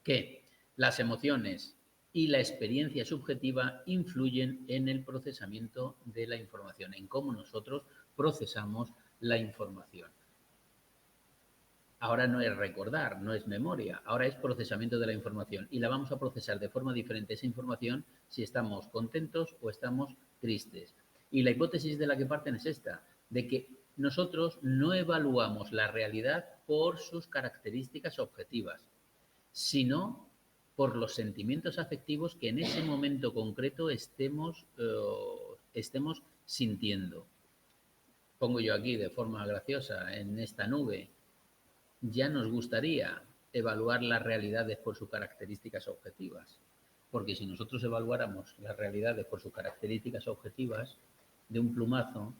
que las emociones y la experiencia subjetiva influyen en el procesamiento de la información, en cómo nosotros procesamos la información. Ahora no es recordar, no es memoria, ahora es procesamiento de la información y la vamos a procesar de forma diferente esa información si estamos contentos o estamos tristes. Y la hipótesis de la que parten es esta, de que nosotros no evaluamos la realidad por sus características objetivas, sino por los sentimientos afectivos que en ese momento concreto estemos sintiendo. Pongo yo aquí de forma graciosa, en esta nube, ya nos gustaría evaluar las realidades por sus características objetivas, porque si nosotros evaluáramos las realidades por sus características objetivas, de un plumazo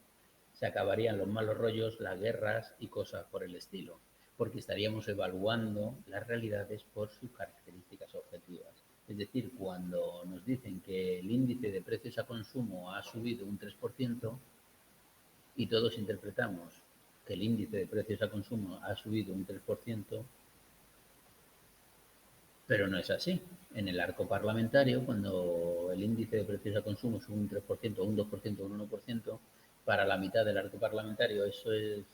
se acabarían los malos rollos, las guerras y cosas por el estilo, porque estaríamos evaluando las realidades por sus características objetivas. Es decir, cuando nos dicen que el índice de precios a consumo ha subido un 3% y todos interpretamos que el índice de precios a consumo ha subido un 3%, pero no es así. En el arco parlamentario, cuando el índice de precios a consumo sube un 3%, un 2%, un 1%, para la mitad del arco parlamentario eso es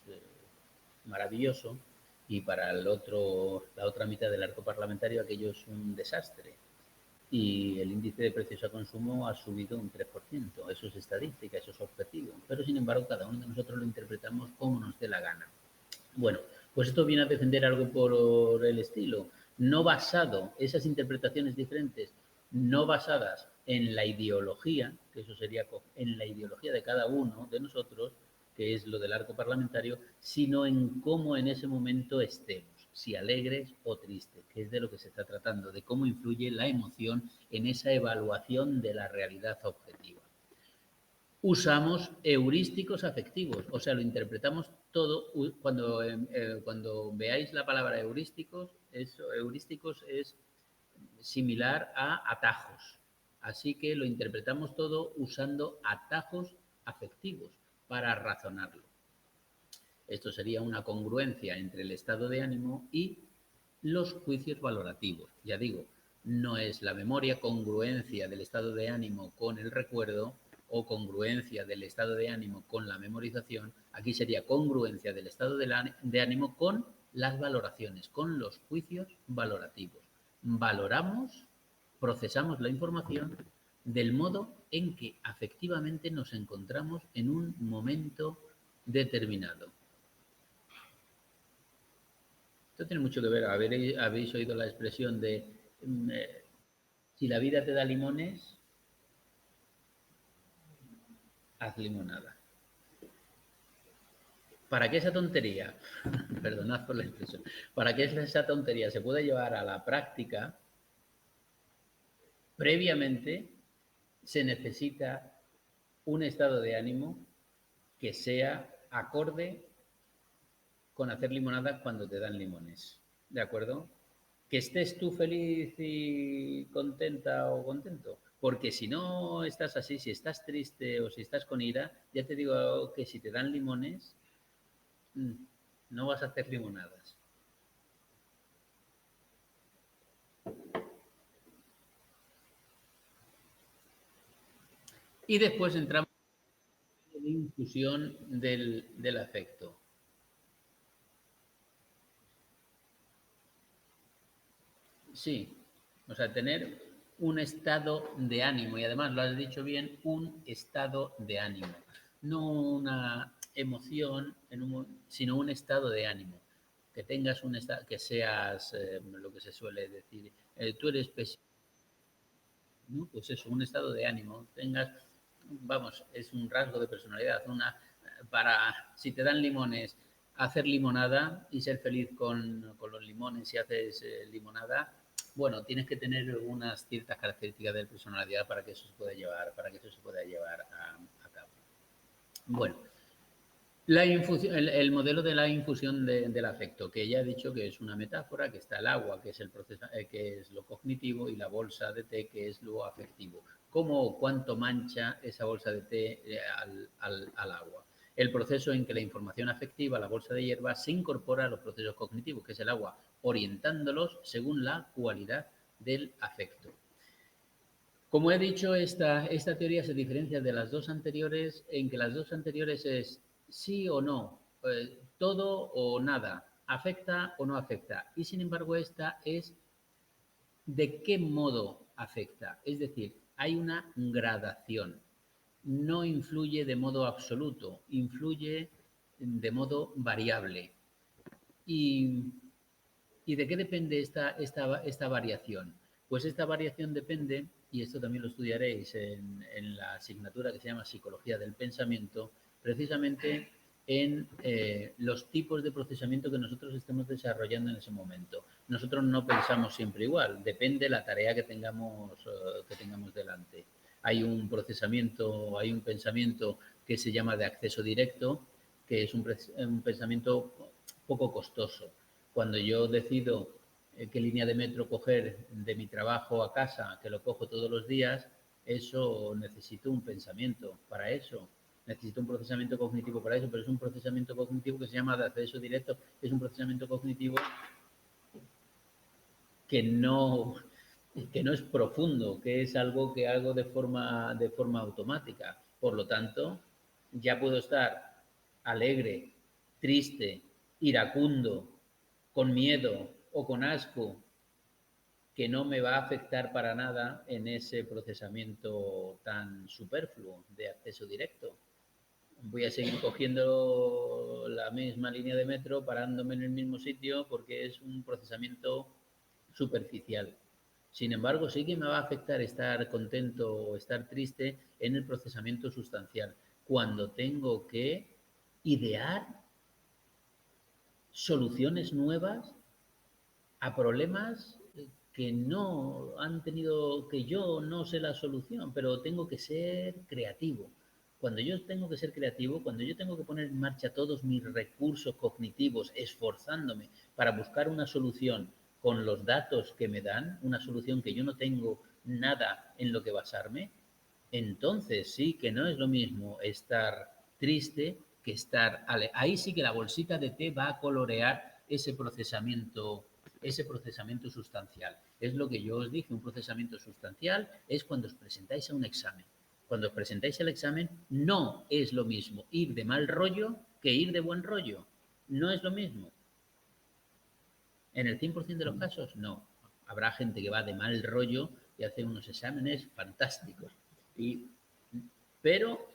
maravilloso, y para la otra mitad del arco parlamentario aquello es un desastre. Y el índice de precios a consumo ha subido un 3%. Eso es estadística, eso es objetivo. Pero, sin embargo, cada uno de nosotros lo interpretamos como nos dé la gana. Bueno, pues esto viene a defender algo por el estilo, no basado, esas interpretaciones diferentes, no basadas en la ideología, que eso sería en la ideología de cada uno de nosotros, que es lo del arco parlamentario, sino en cómo en ese momento estemos, si alegres o tristes, que es de lo que se está tratando, de cómo influye la emoción en esa evaluación de la realidad objetiva. Usamos heurísticos afectivos, o sea, lo interpretamos todo. Cuando veáis la palabra heurísticos es similar a atajos, así que lo interpretamos todo usando atajos afectivos para razonarlo. Esto sería una congruencia entre el estado de ánimo y los juicios valorativos. Ya digo, no es la memoria congruencia del estado de ánimo con el recuerdo o congruencia del estado de ánimo con la memorización. Aquí sería congruencia del estado de ánimo con las valoraciones, con los juicios valorativos. Valoramos, procesamos la información del modo en que afectivamente nos encontramos en un momento determinado. Esto tiene mucho que ver. Habéis oído la expresión de si la vida te da limones, haz limonada. Para que esa tontería, perdonad por la expresión, para que esa tontería se pueda llevar a la práctica, previamente se necesita un estado de ánimo que sea acorde con hacer limonada cuando te dan limones. ¿De acuerdo? Que estés tú feliz y contenta o contento. Porque si no estás así, si estás triste o si estás con ira, ya te digo que si te dan limones, no vas a hacer limonadas. Y después entramos en la infusión del afecto. Sí, o sea, tener un estado de ánimo, y además lo has dicho bien, un estado de ánimo, no una emoción, sino un estado de ánimo. Que tengas un estado, que seas lo que se suele decir, tú eres pesimista, ¿no? Pues eso, un estado de ánimo, tengas, vamos, es un rasgo de personalidad, para, si te dan limones, hacer limonada y ser feliz con los limones si haces limonada. Bueno, tienes que tener unas ciertas características de personalidad para que eso se pueda llevar, a cabo. Bueno, el modelo de la infusión del afecto, que ya he dicho que es una metáfora, que está el agua, que es que es lo cognitivo, y la bolsa de té, que es lo afectivo. ¿Cómo o cuánto mancha esa bolsa de té al agua? El proceso en que la información afectiva, la bolsa de hierba, se incorpora a los procesos cognitivos, que es el agua, orientándolos según la cualidad del afecto. Como he dicho, esta teoría se diferencia de las dos anteriores en que las dos anteriores es sí o no, todo o nada, afecta o no afecta. Y sin embargo esta es de qué modo afecta. Es decir, hay una gradación. No influye de modo absoluto, influye de modo variable. ¿Y de qué depende esta variación? Pues esta variación depende, y esto también lo estudiaréis en la asignatura que se llama Psicología del Pensamiento, precisamente en los tipos de procesamiento que nosotros estemos desarrollando en ese momento. Nosotros no pensamos siempre igual, depende de la tarea que tengamos delante. Hay un procesamiento, hay un pensamiento que se llama de acceso directo, que es un pensamiento poco costoso. Cuando yo decido qué línea de metro coger de mi trabajo a casa, que lo cojo todos los días, eso necesito un pensamiento para eso. Necesito un procesamiento cognitivo para eso, pero es un procesamiento cognitivo que se llama de acceso directo. Es un procesamiento cognitivo que no, que no es profundo, que es algo que hago de forma automática. Por lo tanto, ya puedo estar alegre, triste, iracundo, con miedo o con asco, que no me va a afectar para nada en ese procesamiento tan superfluo de acceso directo. Voy a seguir cogiendo la misma línea de metro, parándome en el mismo sitio, porque es un procesamiento superficial. Sin embargo, sí que me va a afectar estar contento o estar triste en el procesamiento sustancial, cuando tengo que idear soluciones nuevas a problemas que no han tenido, que yo no sé la solución, pero tengo que ser creativo. Cuando yo tengo que ser creativo, cuando yo tengo que poner en marcha todos mis recursos cognitivos, esforzándome para buscar una solución con los datos que me dan, una solución que yo no tengo nada en lo que basarme, entonces sí que no es lo mismo estar triste que estar... Ahí sí que la bolsita de té va a colorear ese procesamiento sustancial. Es lo que yo os dije, un procesamiento sustancial es cuando os presentáis a un examen. Cuando os presentáis al examen no es lo mismo ir de mal rollo que ir de buen rollo. No es lo mismo. En el 100% de los casos, no. Habrá gente que va de mal rollo y hace unos exámenes fantásticos. Pero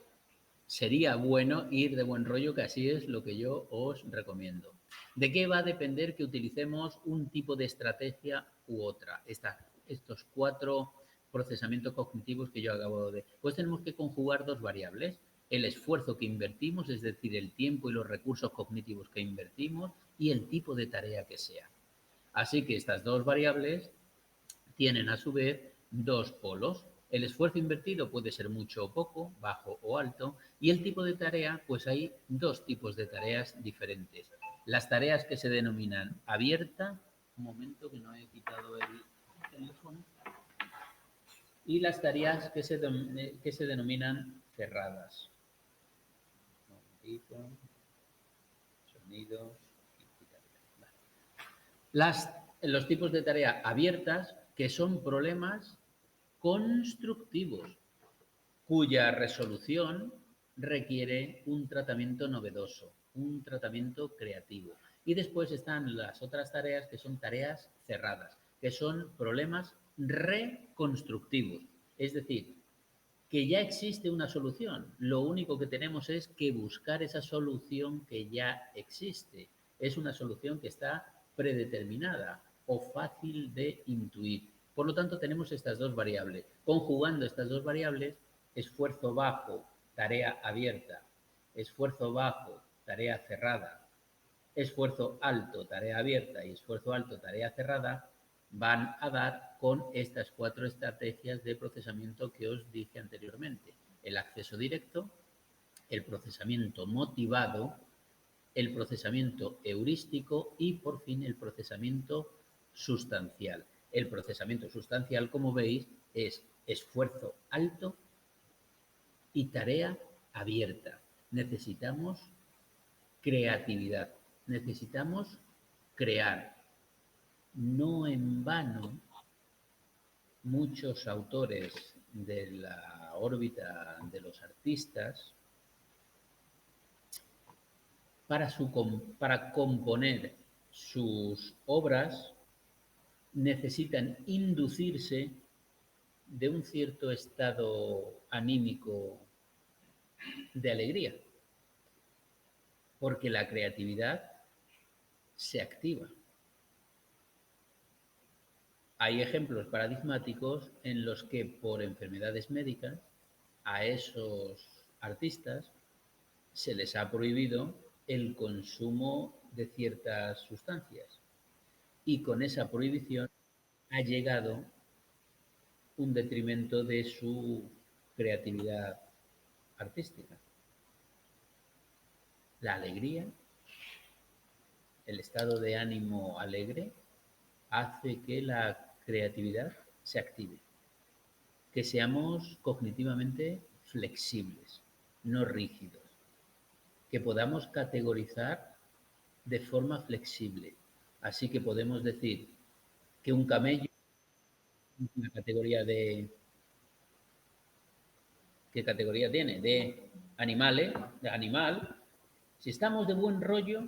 sería bueno ir de buen rollo, que así es lo que yo os recomiendo. ¿De qué va a depender que utilicemos un tipo de estrategia u otra? Estos 4 procesamientos cognitivos que yo acabo de... Pues tenemos que conjugar 2 variables. El esfuerzo que invertimos, es decir, el tiempo y los recursos cognitivos que invertimos, y el tipo de tarea que sea. Así que estas 2 variables tienen a su vez 2 polos. El esfuerzo invertido puede ser mucho o poco, bajo o alto, y el tipo de tarea, pues hay 2 tipos de tareas diferentes. Las tareas que se denominan abierta, un momento que no he quitado el teléfono, y las tareas que se denominan cerradas. Un momentito, sonidos, los tipos de tarea abiertas, que son problemas constructivos, cuya resolución requiere un tratamiento novedoso, un tratamiento creativo. Y después están las otras tareas que son tareas cerradas, que son problemas reconstructivos. Es decir, que ya existe una solución. Lo único que tenemos es que buscar esa solución que ya existe. Es una solución que está predeterminada o fácil de intuir. Por lo tanto, tenemos estas 2 variables. Conjugando estas 2 variables, esfuerzo bajo, tarea abierta, esfuerzo bajo, tarea cerrada, esfuerzo alto, tarea abierta y esfuerzo alto, tarea cerrada, van a dar con estas 4 estrategias de procesamiento que os dije anteriormente. El acceso directo, el procesamiento motivado, el procesamiento heurístico y, por fin, el procesamiento sustancial. El procesamiento sustancial, como veis, es esfuerzo alto y tarea abierta. Necesitamos creatividad, necesitamos crear. No en vano, muchos autores de la órbita de los artistas, para componer sus obras, necesitan inducirse de un cierto estado anímico de alegría. porque la creatividad se activa. Hay ejemplos paradigmáticos en los que por enfermedades médicas a esos artistas se les ha prohibido el consumo de ciertas sustancias y con esa prohibición ha llegado un detrimento de su creatividad artística. La alegría, el estado de ánimo alegre, hace que la creatividad se active, que seamos cognitivamente flexibles, no rígidos, que podamos categorizar de forma flexible. Así que podemos decir que un camello es una categoría de... ¿Qué categoría tiene? De animales, de animal. Si estamos de buen rollo,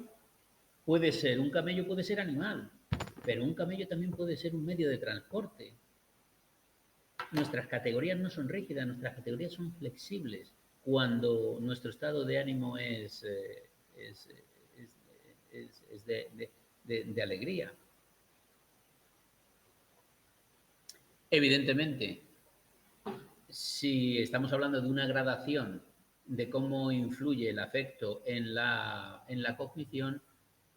puede ser, un camello puede ser animal, pero un camello también puede ser un medio de transporte. Nuestras categorías no son rígidas, nuestras categorías son flexibles. Cuando nuestro estado de ánimo es, es de alegría. Evidentemente, si estamos hablando de una gradación de cómo influye el afecto en la cognición,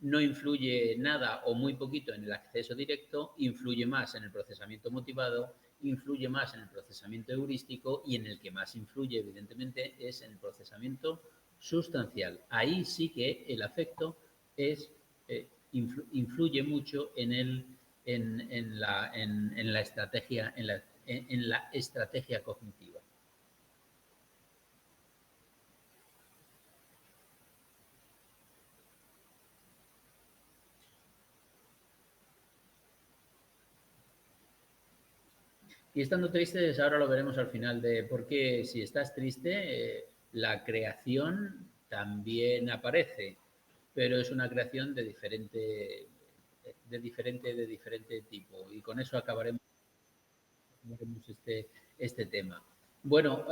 no influye nada o muy poquito en el acceso directo, influye más en el procesamiento motivado, influye más en el procesamiento heurístico y en el que más influye, evidentemente, es en el procesamiento sustancial. Ahí sí que el afecto es, influye mucho en la estrategia, en la estrategia cognitiva. Y estando tristes, ahora lo veremos al final, de por qué si estás triste, la creación también aparece, pero es una creación de diferente tipo. Y con eso acabaremos este tema. Bueno,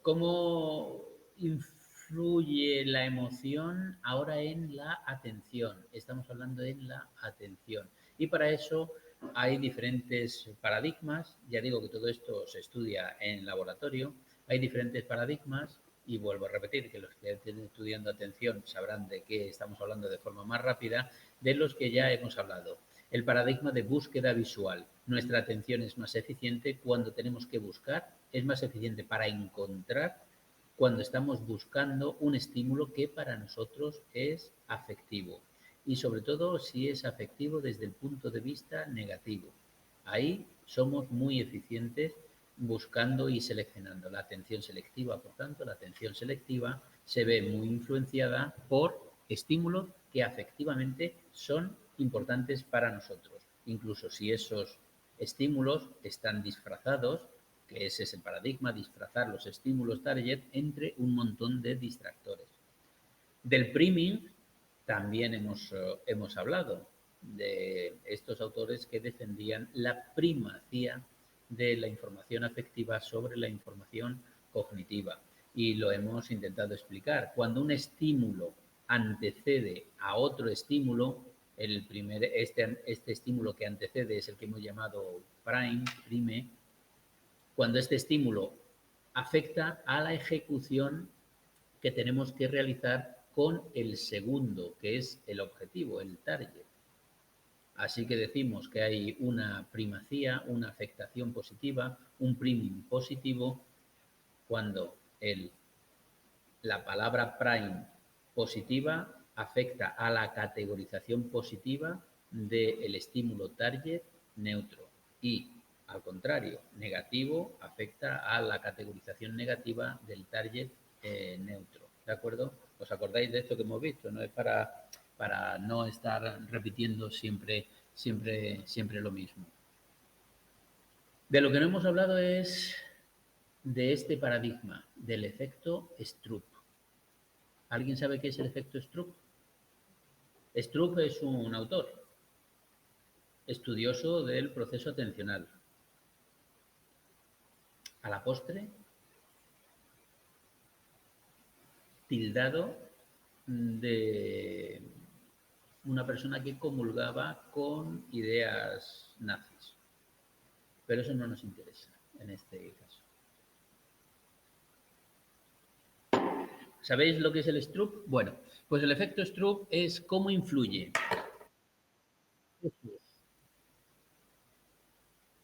¿cómo influye la emoción ahora en la atención? Estamos hablando en la atención. Y para eso hay diferentes paradigmas. Ya digo que todo esto se estudia en laboratorio. Hay diferentes paradigmas y vuelvo a repetir que los que estén estudiando atención sabrán de qué estamos hablando de forma más rápida, de los que ya hemos hablado. El paradigma de búsqueda visual. Nuestra atención es más eficiente cuando tenemos que buscar, es más eficiente para encontrar cuando estamos buscando un estímulo que para nosotros es afectivo. Y sobre todo si es afectivo desde el punto de vista negativo. Ahí somos muy eficientes buscando y seleccionando. La atención selectiva, por tanto, la atención selectiva se ve muy influenciada por estímulos que afectivamente son importantes para nosotros. Incluso si esos estímulos están disfrazados, que ese es el paradigma, disfrazar los estímulos target entre un montón de distractores. Del priming también hemos hablado de estos autores que defendían la primacía de la información afectiva sobre la información cognitiva. Y lo hemos intentado explicar. Cuando un estímulo antecede a otro estímulo, este estímulo que antecede es el que hemos llamado prime, cuando este estímulo afecta a la ejecución que tenemos que realizar con el segundo, que es el objetivo, el target. Así que decimos que hay una primacía, una afectación positiva, un priming positivo, cuando la palabra prime positiva afecta a la categorización positiva del estímulo target neutro y al contrario, negativo afecta a la categorización negativa del target neutro. ¿De acuerdo? ¿Os acordáis de esto que hemos visto? No es para no estar repitiendo siempre lo mismo. De lo que no hemos hablado es de este paradigma, del efecto Stroop. ¿Alguien sabe qué es el efecto Stroop? Stroop es un autor estudioso del proceso atencional. A la postre, tildado de una persona que comulgaba con ideas nazis. Pero eso no nos interesa en este caso. ¿Sabéis lo que es el Stroop? Bueno, pues el efecto Stroop es cómo influye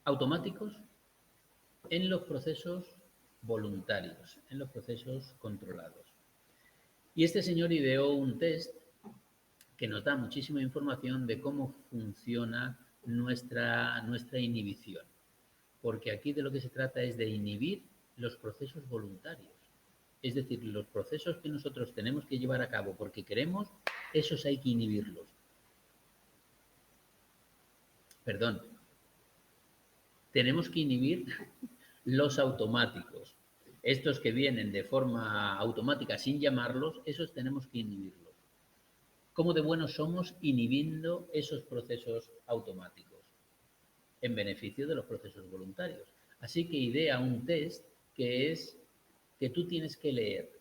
automáticos en los procesos voluntarios, en los procesos controlados. Y este señor ideó un test que nos da muchísima información de cómo funciona nuestra inhibición. Porque aquí de lo que se trata es de inhibir los procesos voluntarios. Es decir, los procesos que nosotros tenemos que llevar a cabo porque queremos, esos hay que inhibirlos. Perdón, tenemos que inhibir los automáticos. Estos que vienen de forma automática sin llamarlos, esos tenemos que inhibirlos. ¿Cómo de buenos somos inhibiendo esos procesos automáticos en beneficio de los procesos voluntarios? Así que idea un test que es que tú tienes que leer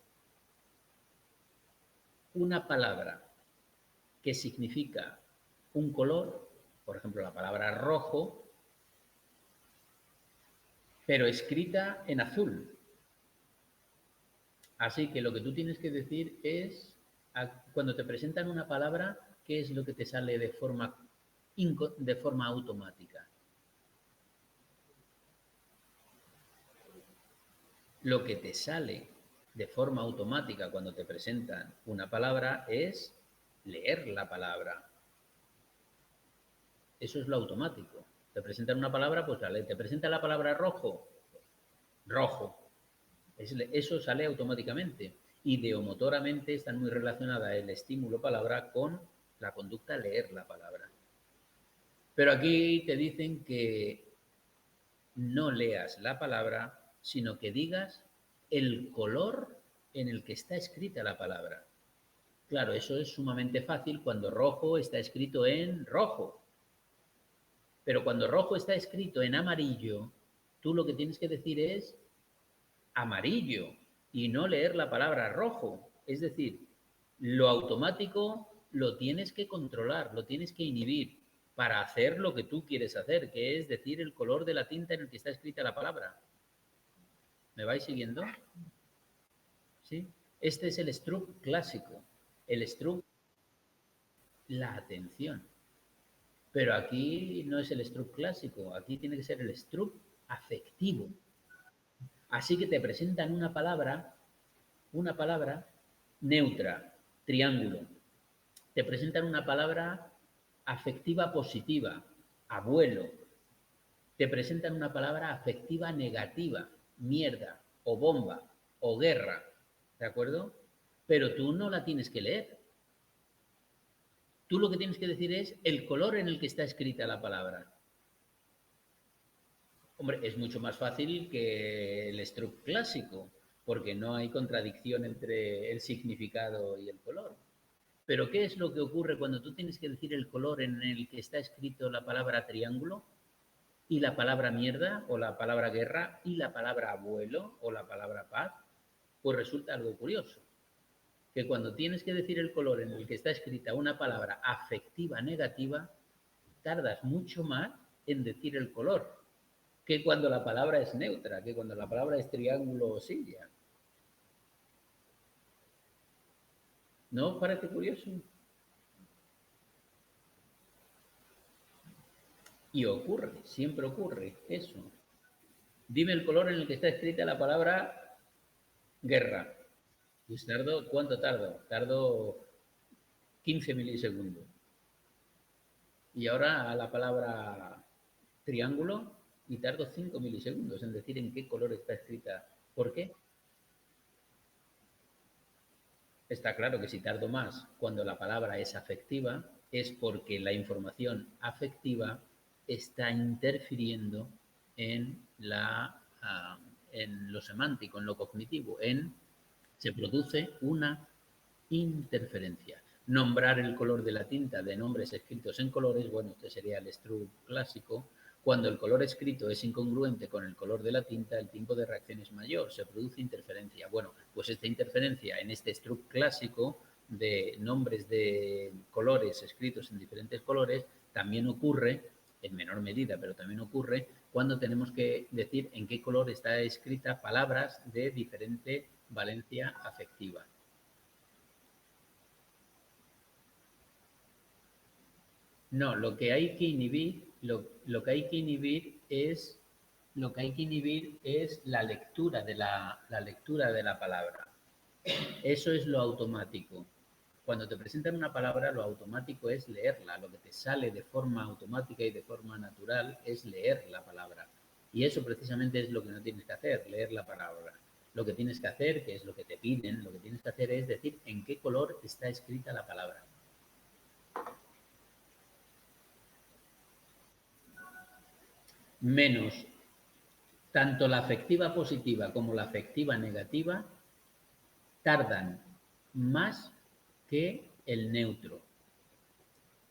una palabra que significa un color, por ejemplo la palabra rojo, pero escrita en azul. Así que lo que tú tienes que decir es, cuando te presentan una palabra, ¿qué es lo que te sale de forma automática? Lo que te sale de forma automática cuando te presentan una palabra es leer la palabra. Eso es lo automático. Te presentan una palabra, pues la lees. Te presenta la palabra rojo, rojo. Eso sale automáticamente. Ideomotoramente están muy relacionadas el estímulo palabra con la conducta leer la palabra. Pero aquí te dicen que no leas la palabra, sino que digas el color en el que está escrita la palabra. Claro, eso es sumamente fácil cuando rojo está escrito en rojo. Pero cuando rojo está escrito en amarillo, tú lo que tienes que decir es amarillo y no leer la palabra rojo. Es decir, lo automático lo tienes que controlar, lo tienes que inhibir para hacer lo que tú quieres hacer, que es decir el color de la tinta en el que está escrita la palabra. ¿Me vais siguiendo? ¿Sí? Este es el Stroop clásico. El Stroop, la atención. Pero aquí no es el Stroop clásico, aquí tiene que ser el Stroop afectivo. Así que te presentan una palabra neutra, triángulo. Te presentan una palabra afectiva positiva, abuelo. Te presentan una palabra afectiva negativa, mierda, o bomba, o guerra. ¿De acuerdo? Pero tú no la tienes que leer. Tú lo que tienes que decir es el color en el que está escrita la palabra. Hombre, es mucho más fácil que el Stroop clásico, porque no hay contradicción entre el significado y el color. Pero ¿qué es lo que ocurre cuando tú tienes que decir el color en el que está escrito la palabra triángulo y la palabra mierda o la palabra guerra y la palabra abuelo o la palabra paz? Pues resulta algo curioso, que cuando tienes que decir el color en el que está escrita una palabra afectiva negativa, tardas mucho más en decir el color que cuando la palabra es neutra, que cuando la palabra es triángulo o silla. ¿No os parece curioso? Y ocurre, siempre ocurre eso. Dime el color en el que está escrita la palabra guerra. Pues ¿cuánto tardo? Tardo 15 milisegundos. Y ahora a la palabra triángulo y tardo 5 milisegundos en decir en qué color está escrita. ¿Por qué? Está claro que si tardo más cuando la palabra es afectiva, es porque la información afectiva está interfiriendo en, en lo semántico, en lo cognitivo, se produce una interferencia. Nombrar el color de la tinta de nombres escritos en colores, bueno, este sería el Stroop clásico. Cuando el color escrito es incongruente con el color de la tinta, el tiempo de reacción es mayor, se produce interferencia. Bueno, pues esta interferencia en este Stroop clásico de nombres de colores escritos en diferentes colores, también ocurre, en menor medida, pero también ocurre cuando tenemos que decir en qué color está escrita palabras de diferente valencia afectiva. No, lo que hay que inhibir, lo que hay que inhibir es la lectura de la lectura de la palabra. Eso es lo automático. Cuando te presentan una palabra, lo automático es leerla. Lo que te sale de forma automática y de forma natural es leer la palabra. Y eso precisamente es lo que no tienes que hacer, leer la palabra. Lo que tienes que hacer, que es lo que te piden, lo que tienes que hacer es decir en qué color está escrita la palabra. Menos tanto la afectiva positiva como la afectiva negativa tardan más que el neutro.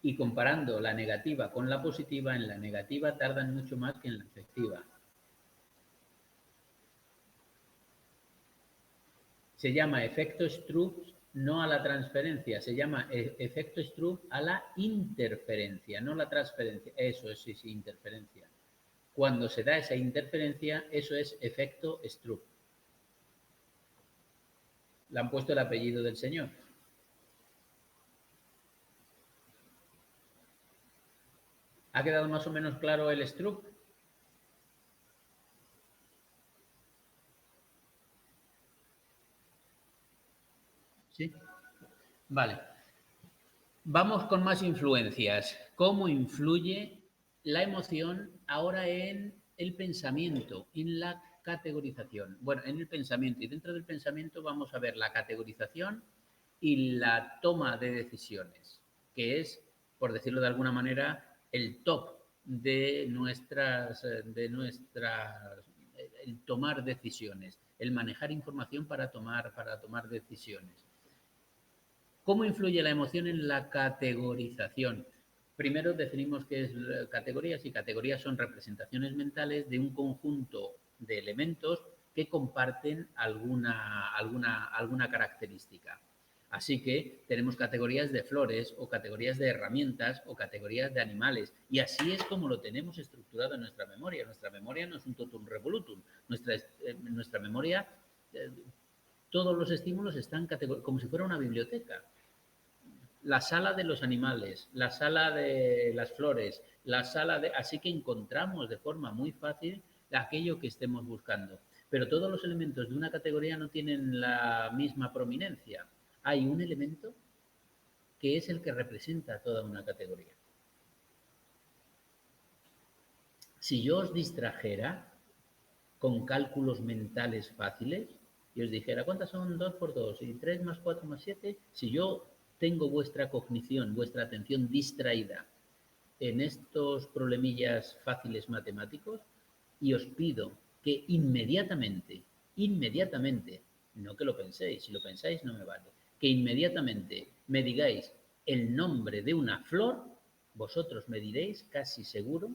Y comparando la negativa con la positiva, en la negativa tardan mucho más que en la afectiva. Se llama efecto Stroop no a la transferencia, se llama efecto Stroop a la interferencia, no la transferencia. Eso es, sí, interferencia. Cuando se da esa interferencia, eso es efecto Stroop. Le han puesto el apellido del señor. ¿Ha quedado más o menos claro el Stroop? Sí. Vale. Vamos con más influencias. ¿Cómo influye la emoción ahora en el pensamiento, en la categorización? Bueno, en el pensamiento. Y dentro del pensamiento vamos a ver la categorización y la toma de decisiones, que es, por decirlo de alguna manera, el top de nuestras, el tomar decisiones, el manejar información para tomar decisiones. ¿Cómo influye la emoción en la categorización? Primero definimos qué es categorías, y categorías son representaciones mentales de un conjunto de elementos que comparten alguna característica. Así que tenemos categorías de flores o categorías de herramientas o categorías de animales. Y así es como lo tenemos estructurado en nuestra memoria. Nuestra memoria no es un totum revolutum. Nuestra memoria, todos los estímulos están como si fuera una biblioteca. La sala de los animales, la sala de las flores, la sala de... Así que encontramos de forma muy fácil aquello que estemos buscando. Pero todos los elementos de una categoría no tienen la misma prominencia. Hay un elemento que es el que representa toda una categoría. Si yo os distrajera con cálculos mentales fáciles y os dijera, ¿cuántas son 2 por 2 y 3 más 4 más 7? Si yo tengo vuestra cognición, vuestra atención distraída en estos problemillas fáciles matemáticos y os pido que inmediatamente, no que lo penséis, si lo pensáis no me vale, que inmediatamente me digáis el nombre de una flor, vosotros me diréis casi seguro,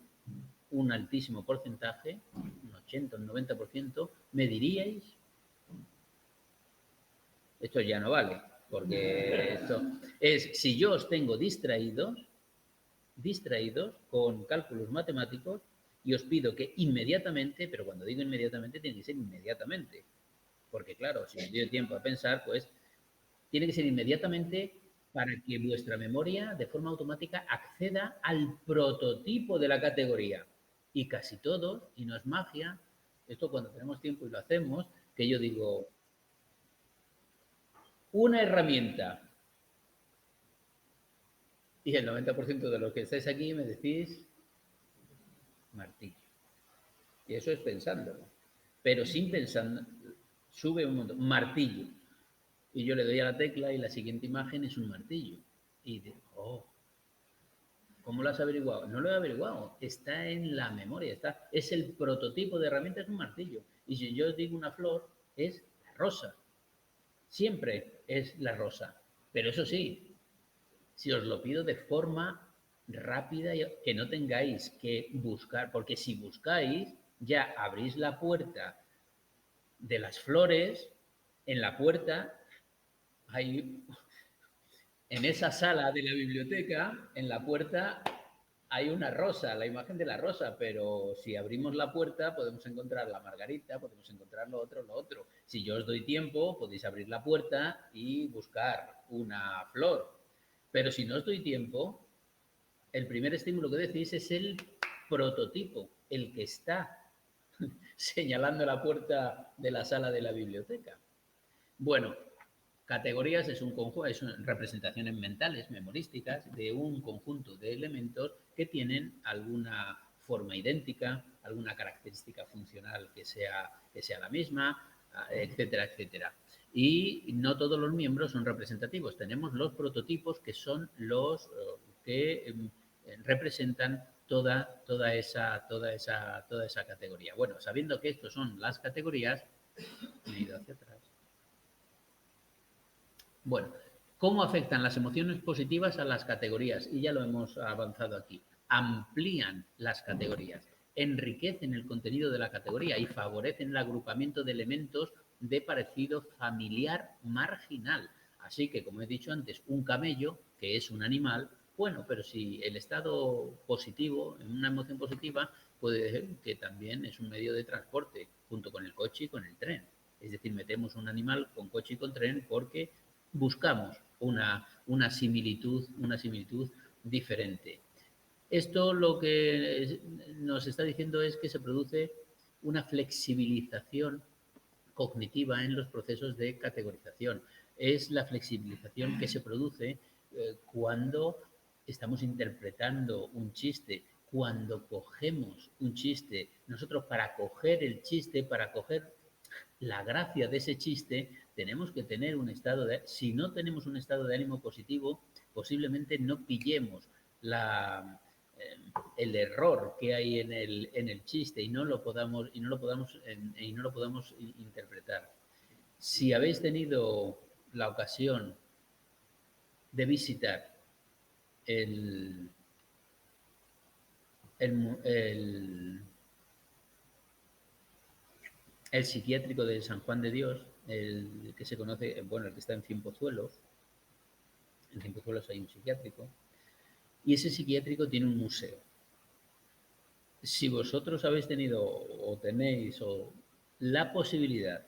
un altísimo porcentaje, un 80, un 90%, me diríais, esto ya no vale, porque esto es, si yo os tengo distraídos con cálculos matemáticos y os pido que inmediatamente, pero cuando digo inmediatamente tiene que ser inmediatamente, porque claro, si os dio tiempo a pensar, pues tiene que ser inmediatamente para que vuestra memoria de forma automática acceda al prototipo de la categoría. Y casi todos, y no es magia, esto cuando tenemos tiempo y lo hacemos, que yo digo, una herramienta, y el 90% de los que estáis aquí me decís martillo. Y eso es pensándolo. Pero sin pensar, sube un montón. Martillo. Y yo le doy a la tecla y la siguiente imagen es un martillo. Y digo, oh, ¿cómo lo has averiguado? No lo he averiguado. Está en la memoria. Es el prototipo de herramienta, es un martillo. Y si yo os digo una flor, es la rosa. Siempre es la rosa. Pero eso sí, si os lo pido de forma rápida, que no tengáis que buscar, porque si buscáis, ya abrís la puerta de las flores, en la puerta hay En esa sala de la biblioteca, en la puerta, hay una rosa, la imagen de la rosa, pero si abrimos la puerta podemos encontrar la margarita, podemos encontrar lo otro, lo otro. Si yo os doy tiempo, podéis abrir la puerta y buscar una flor. Pero si no os doy tiempo, el primer estímulo que decís es el prototipo, el que está señalando la puerta de la sala de la biblioteca. Bueno, categorías son representaciones mentales, memorísticas, de un conjunto de elementos que tienen alguna forma idéntica, alguna característica funcional que sea la misma, etcétera, etcétera. Y no todos los miembros son representativos. Tenemos los prototipos, que son los que representan toda esa categoría. Bueno, sabiendo que estos son las categorías, me he ido hacia atrás. Bueno, ¿cómo afectan las emociones positivas a las categorías? Y ya lo hemos avanzado aquí. Amplían las categorías, enriquecen el contenido de la categoría y favorecen el agrupamiento de elementos de parecido familiar marginal. Así que, como he dicho antes, un camello, que es un animal, bueno, pero si el estado positivo, en una emoción positiva, puede ser que también es un medio de transporte, junto con el coche y con el tren. Es decir, metemos un animal con coche y con tren porque buscamos una similitud diferente. Esto lo que nos está diciendo es que se produce una flexibilización cognitiva en los procesos de categorización. Es la flexibilización que se produce cuando estamos interpretando un chiste, cuando cogemos un chiste. Nosotros, para coger el chiste, para coger la gracia de ese chiste, tenemos que tener un estado de... Si no tenemos un estado de ánimo positivo, posiblemente no pillemos la, el error que hay en el chiste y no lo podamos interpretar. Si habéis tenido la ocasión de visitar el, el, el, el psiquiátrico de San Juan de Dios, el que se conoce, bueno, el que está en Cienpozuelos, en Cienpozuelos hay un psiquiátrico, y ese psiquiátrico tiene un museo. Si vosotros habéis tenido o tenéis la posibilidad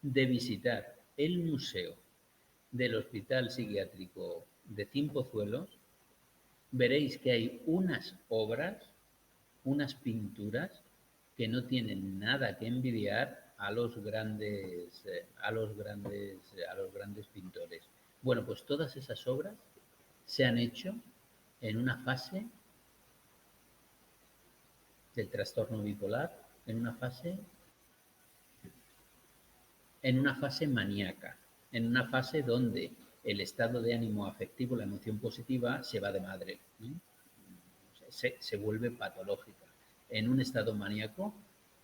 de visitar el museo del Hospital Psiquiátrico de Cienpozuelos, veréis que hay unas obras, unas pinturas que no tienen nada que envidiar a los grandes pintores. Bueno, pues todas esas obras se han hecho en una fase del trastorno bipolar, en una fase maníaca, en una fase donde el estado de ánimo afectivo, la emoción positiva, se va de madre, ¿no? Se vuelve patológica. En un estado maníaco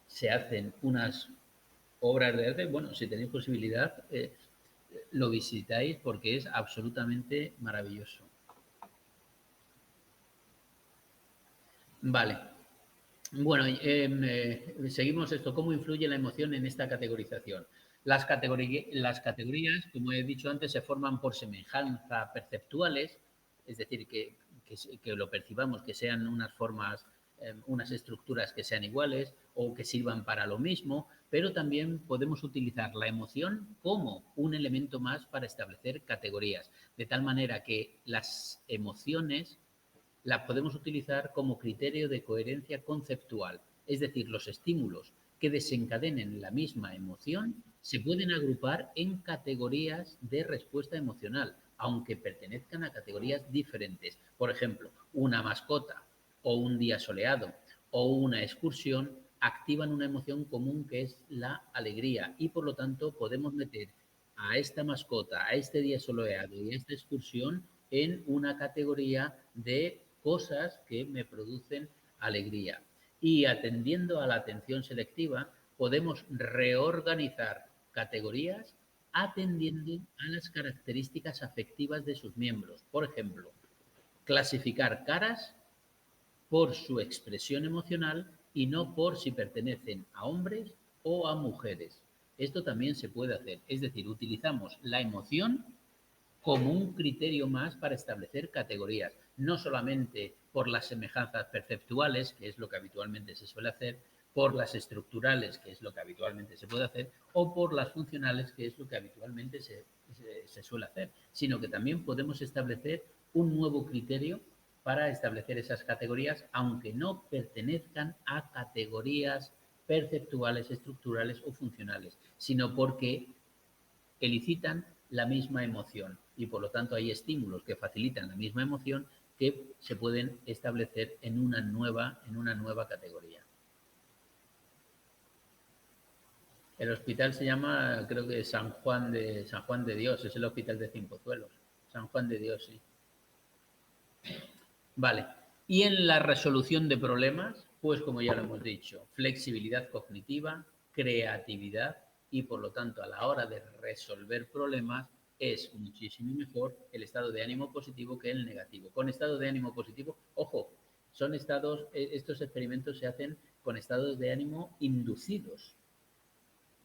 se hacen unas obras de arte. Bueno, si tenéis posibilidad, lo visitáis porque es absolutamente maravilloso. Vale. Bueno, seguimos esto. ¿Cómo influye la emoción en esta categorización? Las categorías, como he dicho antes, se forman por semejanza perceptuales, es decir, que lo percibamos, que sean unas formas, unas estructuras que sean iguales o que sirvan para lo mismo, pero también podemos utilizar la emoción como un elemento más para establecer categorías, de tal manera que las emociones la podemos utilizar como criterio de coherencia conceptual, es decir, los estímulos que desencadenen la misma emoción se pueden agrupar en categorías de respuesta emocional, aunque pertenezcan a categorías diferentes. Por ejemplo, una mascota o un día soleado o una excursión activan una emoción común que es la alegría y por lo tanto podemos meter a esta mascota, a este día soleado y a esta excursión en una categoría de cosas que me producen alegría. Y atendiendo a la atención selectiva, podemos reorganizar categorías atendiendo a las características afectivas de sus miembros. Por ejemplo, clasificar caras por su expresión emocional y no por si pertenecen a hombres o a mujeres. Esto también se puede hacer, es decir, utilizamos la emoción como un criterio más para establecer categorías, no solamente por las semejanzas perceptuales, que es lo que habitualmente se suele hacer, por las estructurales, que es lo que habitualmente se puede hacer, o por las funcionales, que es lo que habitualmente se suele hacer, sino que también podemos establecer un nuevo criterio para establecer esas categorías, aunque no pertenezcan a categorías perceptuales, estructurales o funcionales, sino porque elicitan la misma emoción y por lo tanto hay estímulos que facilitan la misma emoción que se pueden establecer en una nueva categoría. El hospital se llama, creo que San Juan de Dios, es el hospital de Cienpozuelos. San Juan de Dios, sí. Vale. Y en la resolución de problemas, pues como ya lo hemos dicho, flexibilidad cognitiva, creatividad y por lo tanto a la hora de resolver problemas es muchísimo mejor el estado de ánimo positivo que el negativo. Con estado de ánimo positivo, ojo, son estos experimentos se hacen con estados de ánimo inducidos.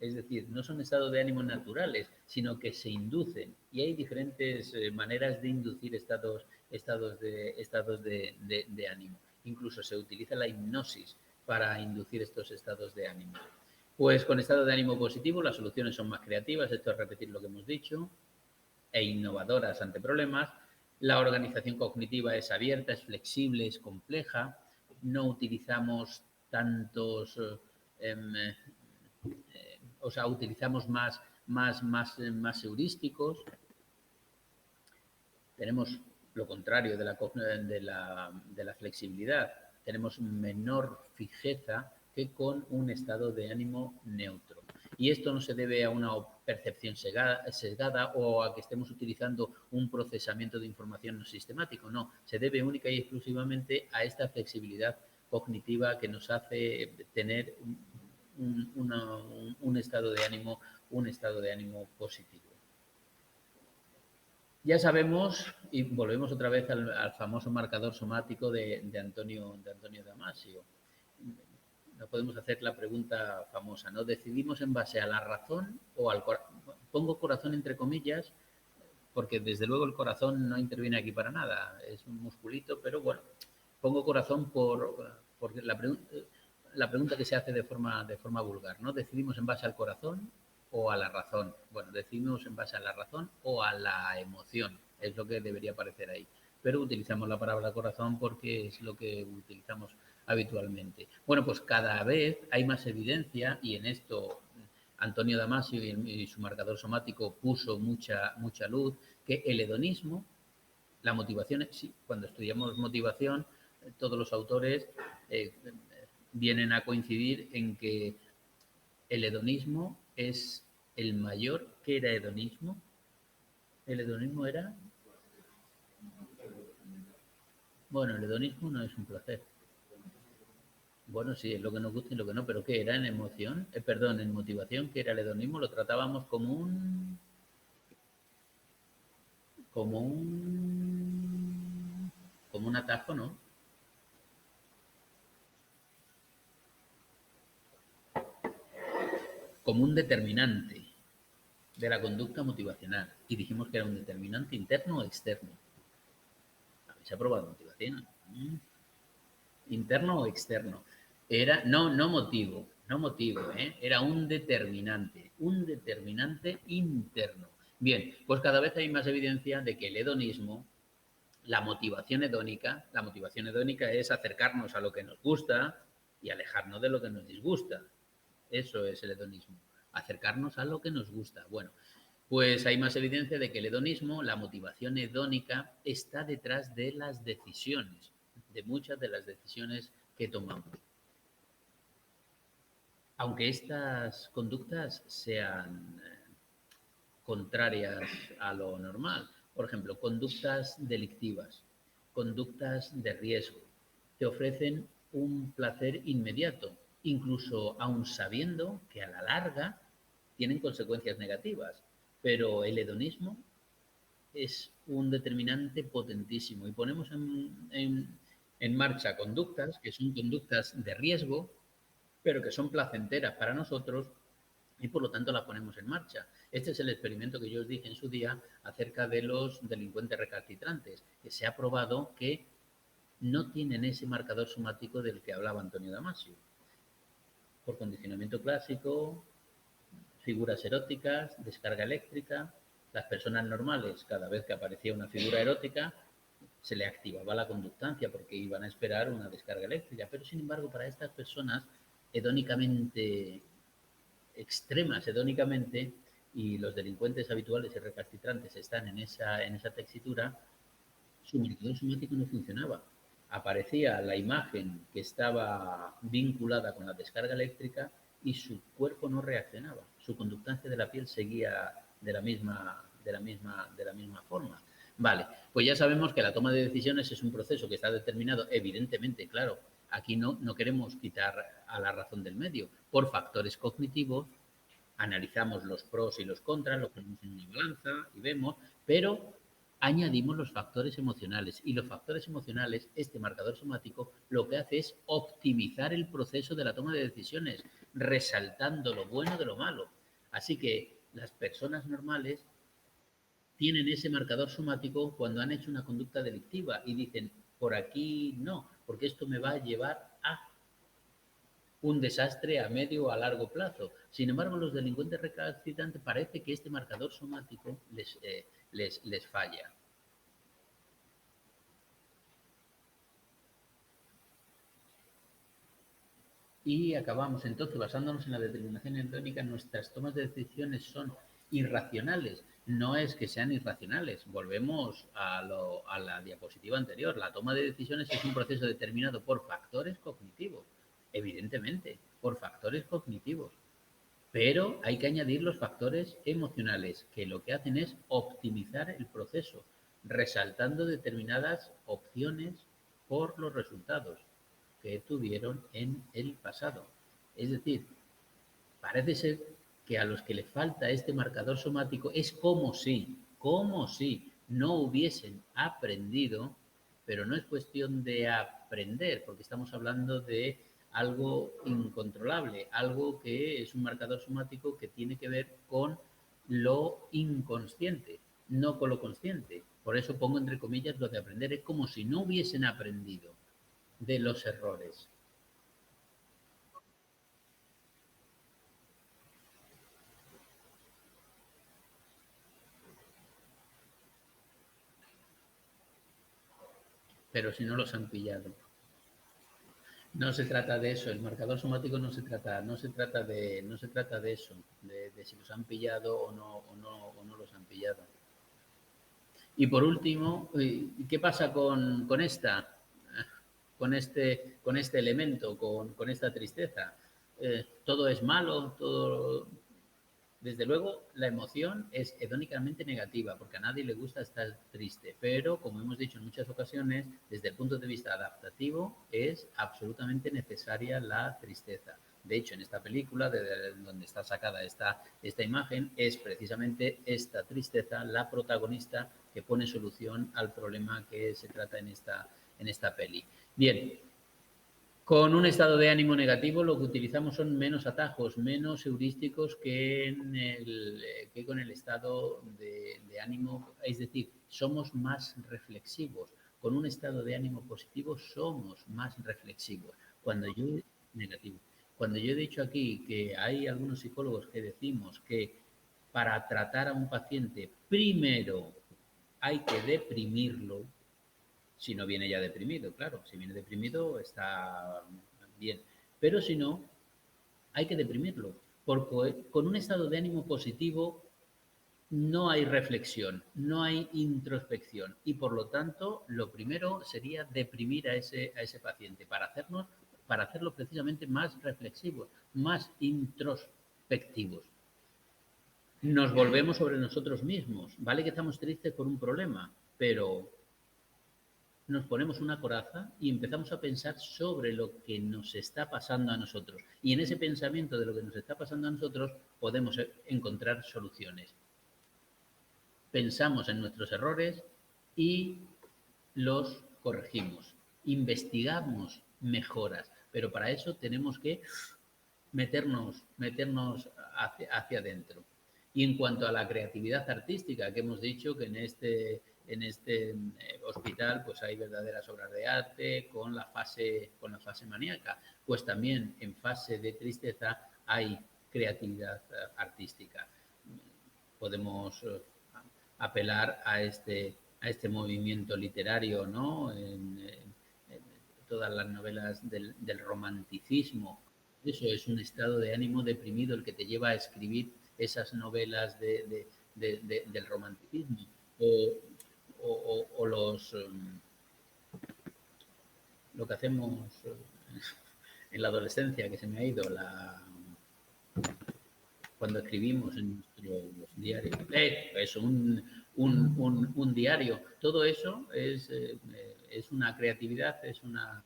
Es decir, no son estados de ánimo naturales, sino que se inducen. Y hay diferentes maneras de inducir estados de ánimo. Incluso se utiliza la hipnosis para inducir estos estados de ánimo. Pues con estado de ánimo positivo las soluciones son más creativas, esto es repetir lo que hemos dicho, e innovadoras ante problemas. La organización cognitiva es abierta, es flexible, es compleja. No utilizamos tantos utilizamos más heurísticos. Tenemos lo contrario de la flexibilidad. Tenemos menor fijeza que con un estado de ánimo neutro. Y esto no se debe a una percepción sesgada o a que estemos utilizando un procesamiento de información no sistemático. No, se debe única y exclusivamente a esta flexibilidad cognitiva que nos hace tener un estado de ánimo positivo. Ya sabemos, y volvemos otra vez al famoso marcador somático de Antonio Damasio. No podemos hacer la pregunta famosa, ¿no? ¿Decidimos en base a la razón o al corazón? Pongo corazón entre comillas, porque desde luego el corazón no interviene aquí para nada, es un musculito, pero bueno, pongo corazón porque la pregunta que se hace de forma vulgar, ¿no? ¿Decidimos en base al corazón o a la razón? Bueno, decidimos en base a la razón o a la emoción, es lo que debería aparecer ahí. Pero utilizamos la palabra corazón porque es lo que utilizamos habitualmente. Bueno, pues cada vez hay más evidencia y en esto Antonio Damasio y su marcador somático puso mucha luz, que el hedonismo, la motivación, sí, cuando estudiamos motivación, todos los autores vienen a coincidir en que el hedonismo es el mayor. ¿Qué era hedonismo? El hedonismo era... Bueno, el hedonismo no es un placer. Bueno, sí, es lo que nos gusta y lo que no, pero ¿qué era en emoción? Perdón, en motivación, ¿qué era el hedonismo? Lo tratábamos como un atajo, ¿no? Como un determinante de la conducta motivacional. Y dijimos que era un determinante interno o externo. ¿Habéis aprobado motivación? ¿Interno o externo? Era, no motivo, era un determinante interno. Bien, pues cada vez hay más evidencia de que el hedonismo, la motivación hedónica es acercarnos a lo que nos gusta y alejarnos de lo que nos disgusta. Eso es el hedonismo, acercarnos a lo que nos gusta. Bueno, pues hay más evidencia de que el hedonismo, la motivación hedónica, está detrás de las decisiones, de muchas de las decisiones que tomamos. Aunque estas conductas sean contrarias a lo normal, por ejemplo, conductas delictivas, conductas de riesgo, te ofrecen un placer inmediato, incluso aun sabiendo que a la larga tienen consecuencias negativas. Pero el hedonismo es un determinante potentísimo y ponemos en marcha conductas que son conductas de riesgo, pero que son placenteras para nosotros y por lo tanto la ponemos en marcha. Este es el experimento que yo os dije en su día acerca de los delincuentes recalcitrantes, que se ha probado que no tienen ese marcador somático del que hablaba Antonio Damasio. Por condicionamiento clásico, figuras eróticas, descarga eléctrica, las personas normales, cada vez que aparecía una figura erótica, se le activaba la conductancia porque iban a esperar una descarga eléctrica. Pero, sin embargo, para estas personas hedónicamente extremas, hedónicamente, y los delincuentes habituales y recalcitrantes están en esa tesitura, su marcador somático no funcionaba. Aparecía la imagen que estaba vinculada con la descarga eléctrica y su cuerpo no reaccionaba. Su conductancia de la piel seguía de la misma forma. Vale, pues ya sabemos que la toma de decisiones es un proceso que está determinado, evidentemente, claro, aquí no queremos quitar a la razón del medio, por factores cognitivos, analizamos los pros y los contras, lo ponemos en una balanza y vemos, pero añadimos los factores emocionales. Y los factores emocionales, este marcador somático, lo que hace es optimizar el proceso de la toma de decisiones, resaltando lo bueno de lo malo. Así que las personas normales tienen ese marcador somático cuando han hecho una conducta delictiva y dicen, por aquí no, porque esto me va a llevar a un desastre a medio o a largo plazo. Sin embargo, los delincuentes recalcitrantes parece que este marcador somático les falla. Y acabamos entonces, basándonos en la determinación hedónica, nuestras tomas de decisiones son irracionales. No es que sean irracionales, volvemos a la diapositiva anterior. La toma de decisiones es un proceso determinado por factores cognitivos, evidentemente, por factores cognitivos. Pero hay que añadir los factores emocionales, que lo que hacen es optimizar el proceso, resaltando determinadas opciones por los resultados que tuvieron en el pasado. Es decir, parece ser que a los que les falta este marcador somático es como si no hubiesen aprendido, pero no es cuestión de aprender, porque estamos hablando de algo incontrolable, algo que es un marcador somático que tiene que ver con lo inconsciente, no con lo consciente. Por eso pongo entre comillas lo de aprender, es como si no hubiesen aprendido de los errores. Pero si no los han pillado. No se trata de eso, el marcador somático no se trata de eso, de si los han pillado o no los han pillado. Y por último, ¿qué pasa con este elemento, con esta tristeza? Todo es malo, todo. Desde luego, la emoción es hedónicamente negativa, porque a nadie le gusta estar triste, pero como hemos dicho en muchas ocasiones, desde el punto de vista adaptativo, es absolutamente necesaria la tristeza. De hecho, en esta película, de donde está sacada esta imagen, es precisamente esta tristeza la protagonista que pone solución al problema que se trata en esta peli. Bien, con un estado de ánimo negativo lo que utilizamos son menos atajos, menos heurísticos que con el estado de ánimo, es decir, somos más reflexivos. Con un estado de ánimo positivo somos más reflexivos. Negativo. Cuando yo he dicho aquí que hay algunos psicólogos que decimos que para tratar a un paciente primero hay que deprimirlo, si no viene ya deprimido, claro. Si viene deprimido está bien. Pero si no, hay que deprimirlo. Porque con un estado de ánimo positivo no hay reflexión, no hay introspección. Y por lo tanto, lo primero sería deprimir a ese paciente para hacerlo precisamente más reflexivos, más introspectivos. Nos volvemos sobre nosotros mismos. Vale que estamos tristes por un problema, pero nos ponemos una coraza y empezamos a pensar sobre lo que nos está pasando a nosotros. Y en ese pensamiento de lo que nos está pasando a nosotros podemos encontrar soluciones. Pensamos en nuestros errores y los corregimos. Investigamos mejoras, pero para eso tenemos que meternos hacia adentro. Y en cuanto a la creatividad artística, que hemos dicho que en este hospital pues hay verdaderas obras de arte con la fase maníaca, pues también en fase de tristeza hay creatividad artística. Podemos apelar a este movimiento literario, ¿no? En todas las novelas del romanticismo. Eso es un estado de ánimo deprimido el que te lleva a escribir esas novelas del romanticismo. O los lo que hacemos en la adolescencia, que se me ha ido, cuando escribimos en nuestros diarios. Es un diario. Todo eso es una creatividad, es una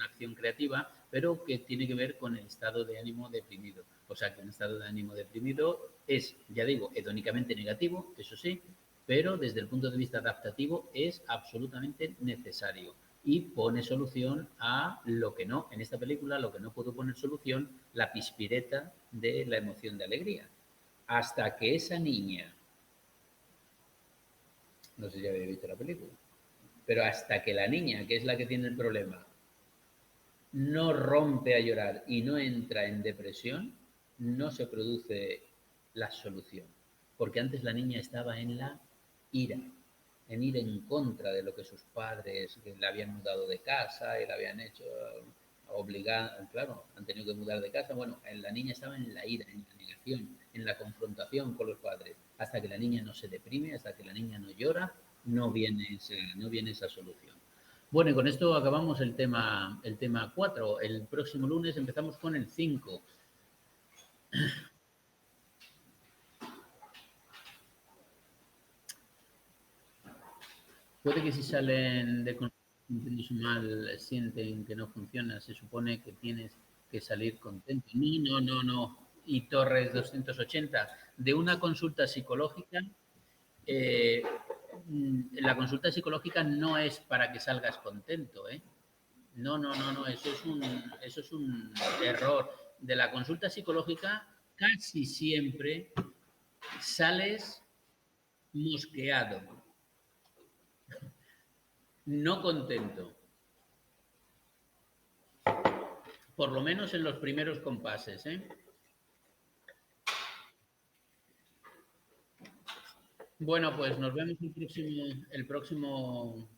acción creativa, pero que tiene que ver con el estado de ánimo deprimido. O sea, que un estado de ánimo deprimido es, ya digo, hedónicamente negativo, eso sí, pero desde el punto de vista adaptativo es absolutamente necesario y pone solución a lo que no, en esta película, lo que no pudo poner solución, la pispireta de la emoción de alegría. Hasta que esa niña, no sé si habéis visto la película, pero hasta que la niña, que es la que tiene el problema, no rompe a llorar y no entra en depresión, no se produce la solución. Porque antes la niña estaba en la ira, en ir en contra de lo que sus padres que le habían mudado de casa y le habían hecho obligado, claro, han tenido que mudar de casa. Bueno, la niña estaba en la ira, en la negación, en la confrontación con los padres. Hasta que la niña no se deprime, hasta que la niña no llora, no viene esa solución. Bueno, y con esto acabamos el tema 4. El próximo lunes empezamos con el 5. Puede que si salen de mal sienten que no funciona, se supone que tienes que salir contento. No. Y Torres 280, de una consulta psicológica, eh, la consulta psicológica no es para que salgas contento, ¿eh? No, eso es un error. De la consulta psicológica casi siempre sales mosqueado, no contento, por lo menos en los primeros compases, ¿eh? Bueno, pues nos vemos el próximo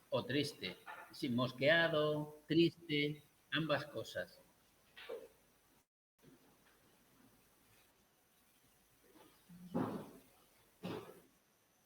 o triste, sí, mosqueado, triste, ambas cosas.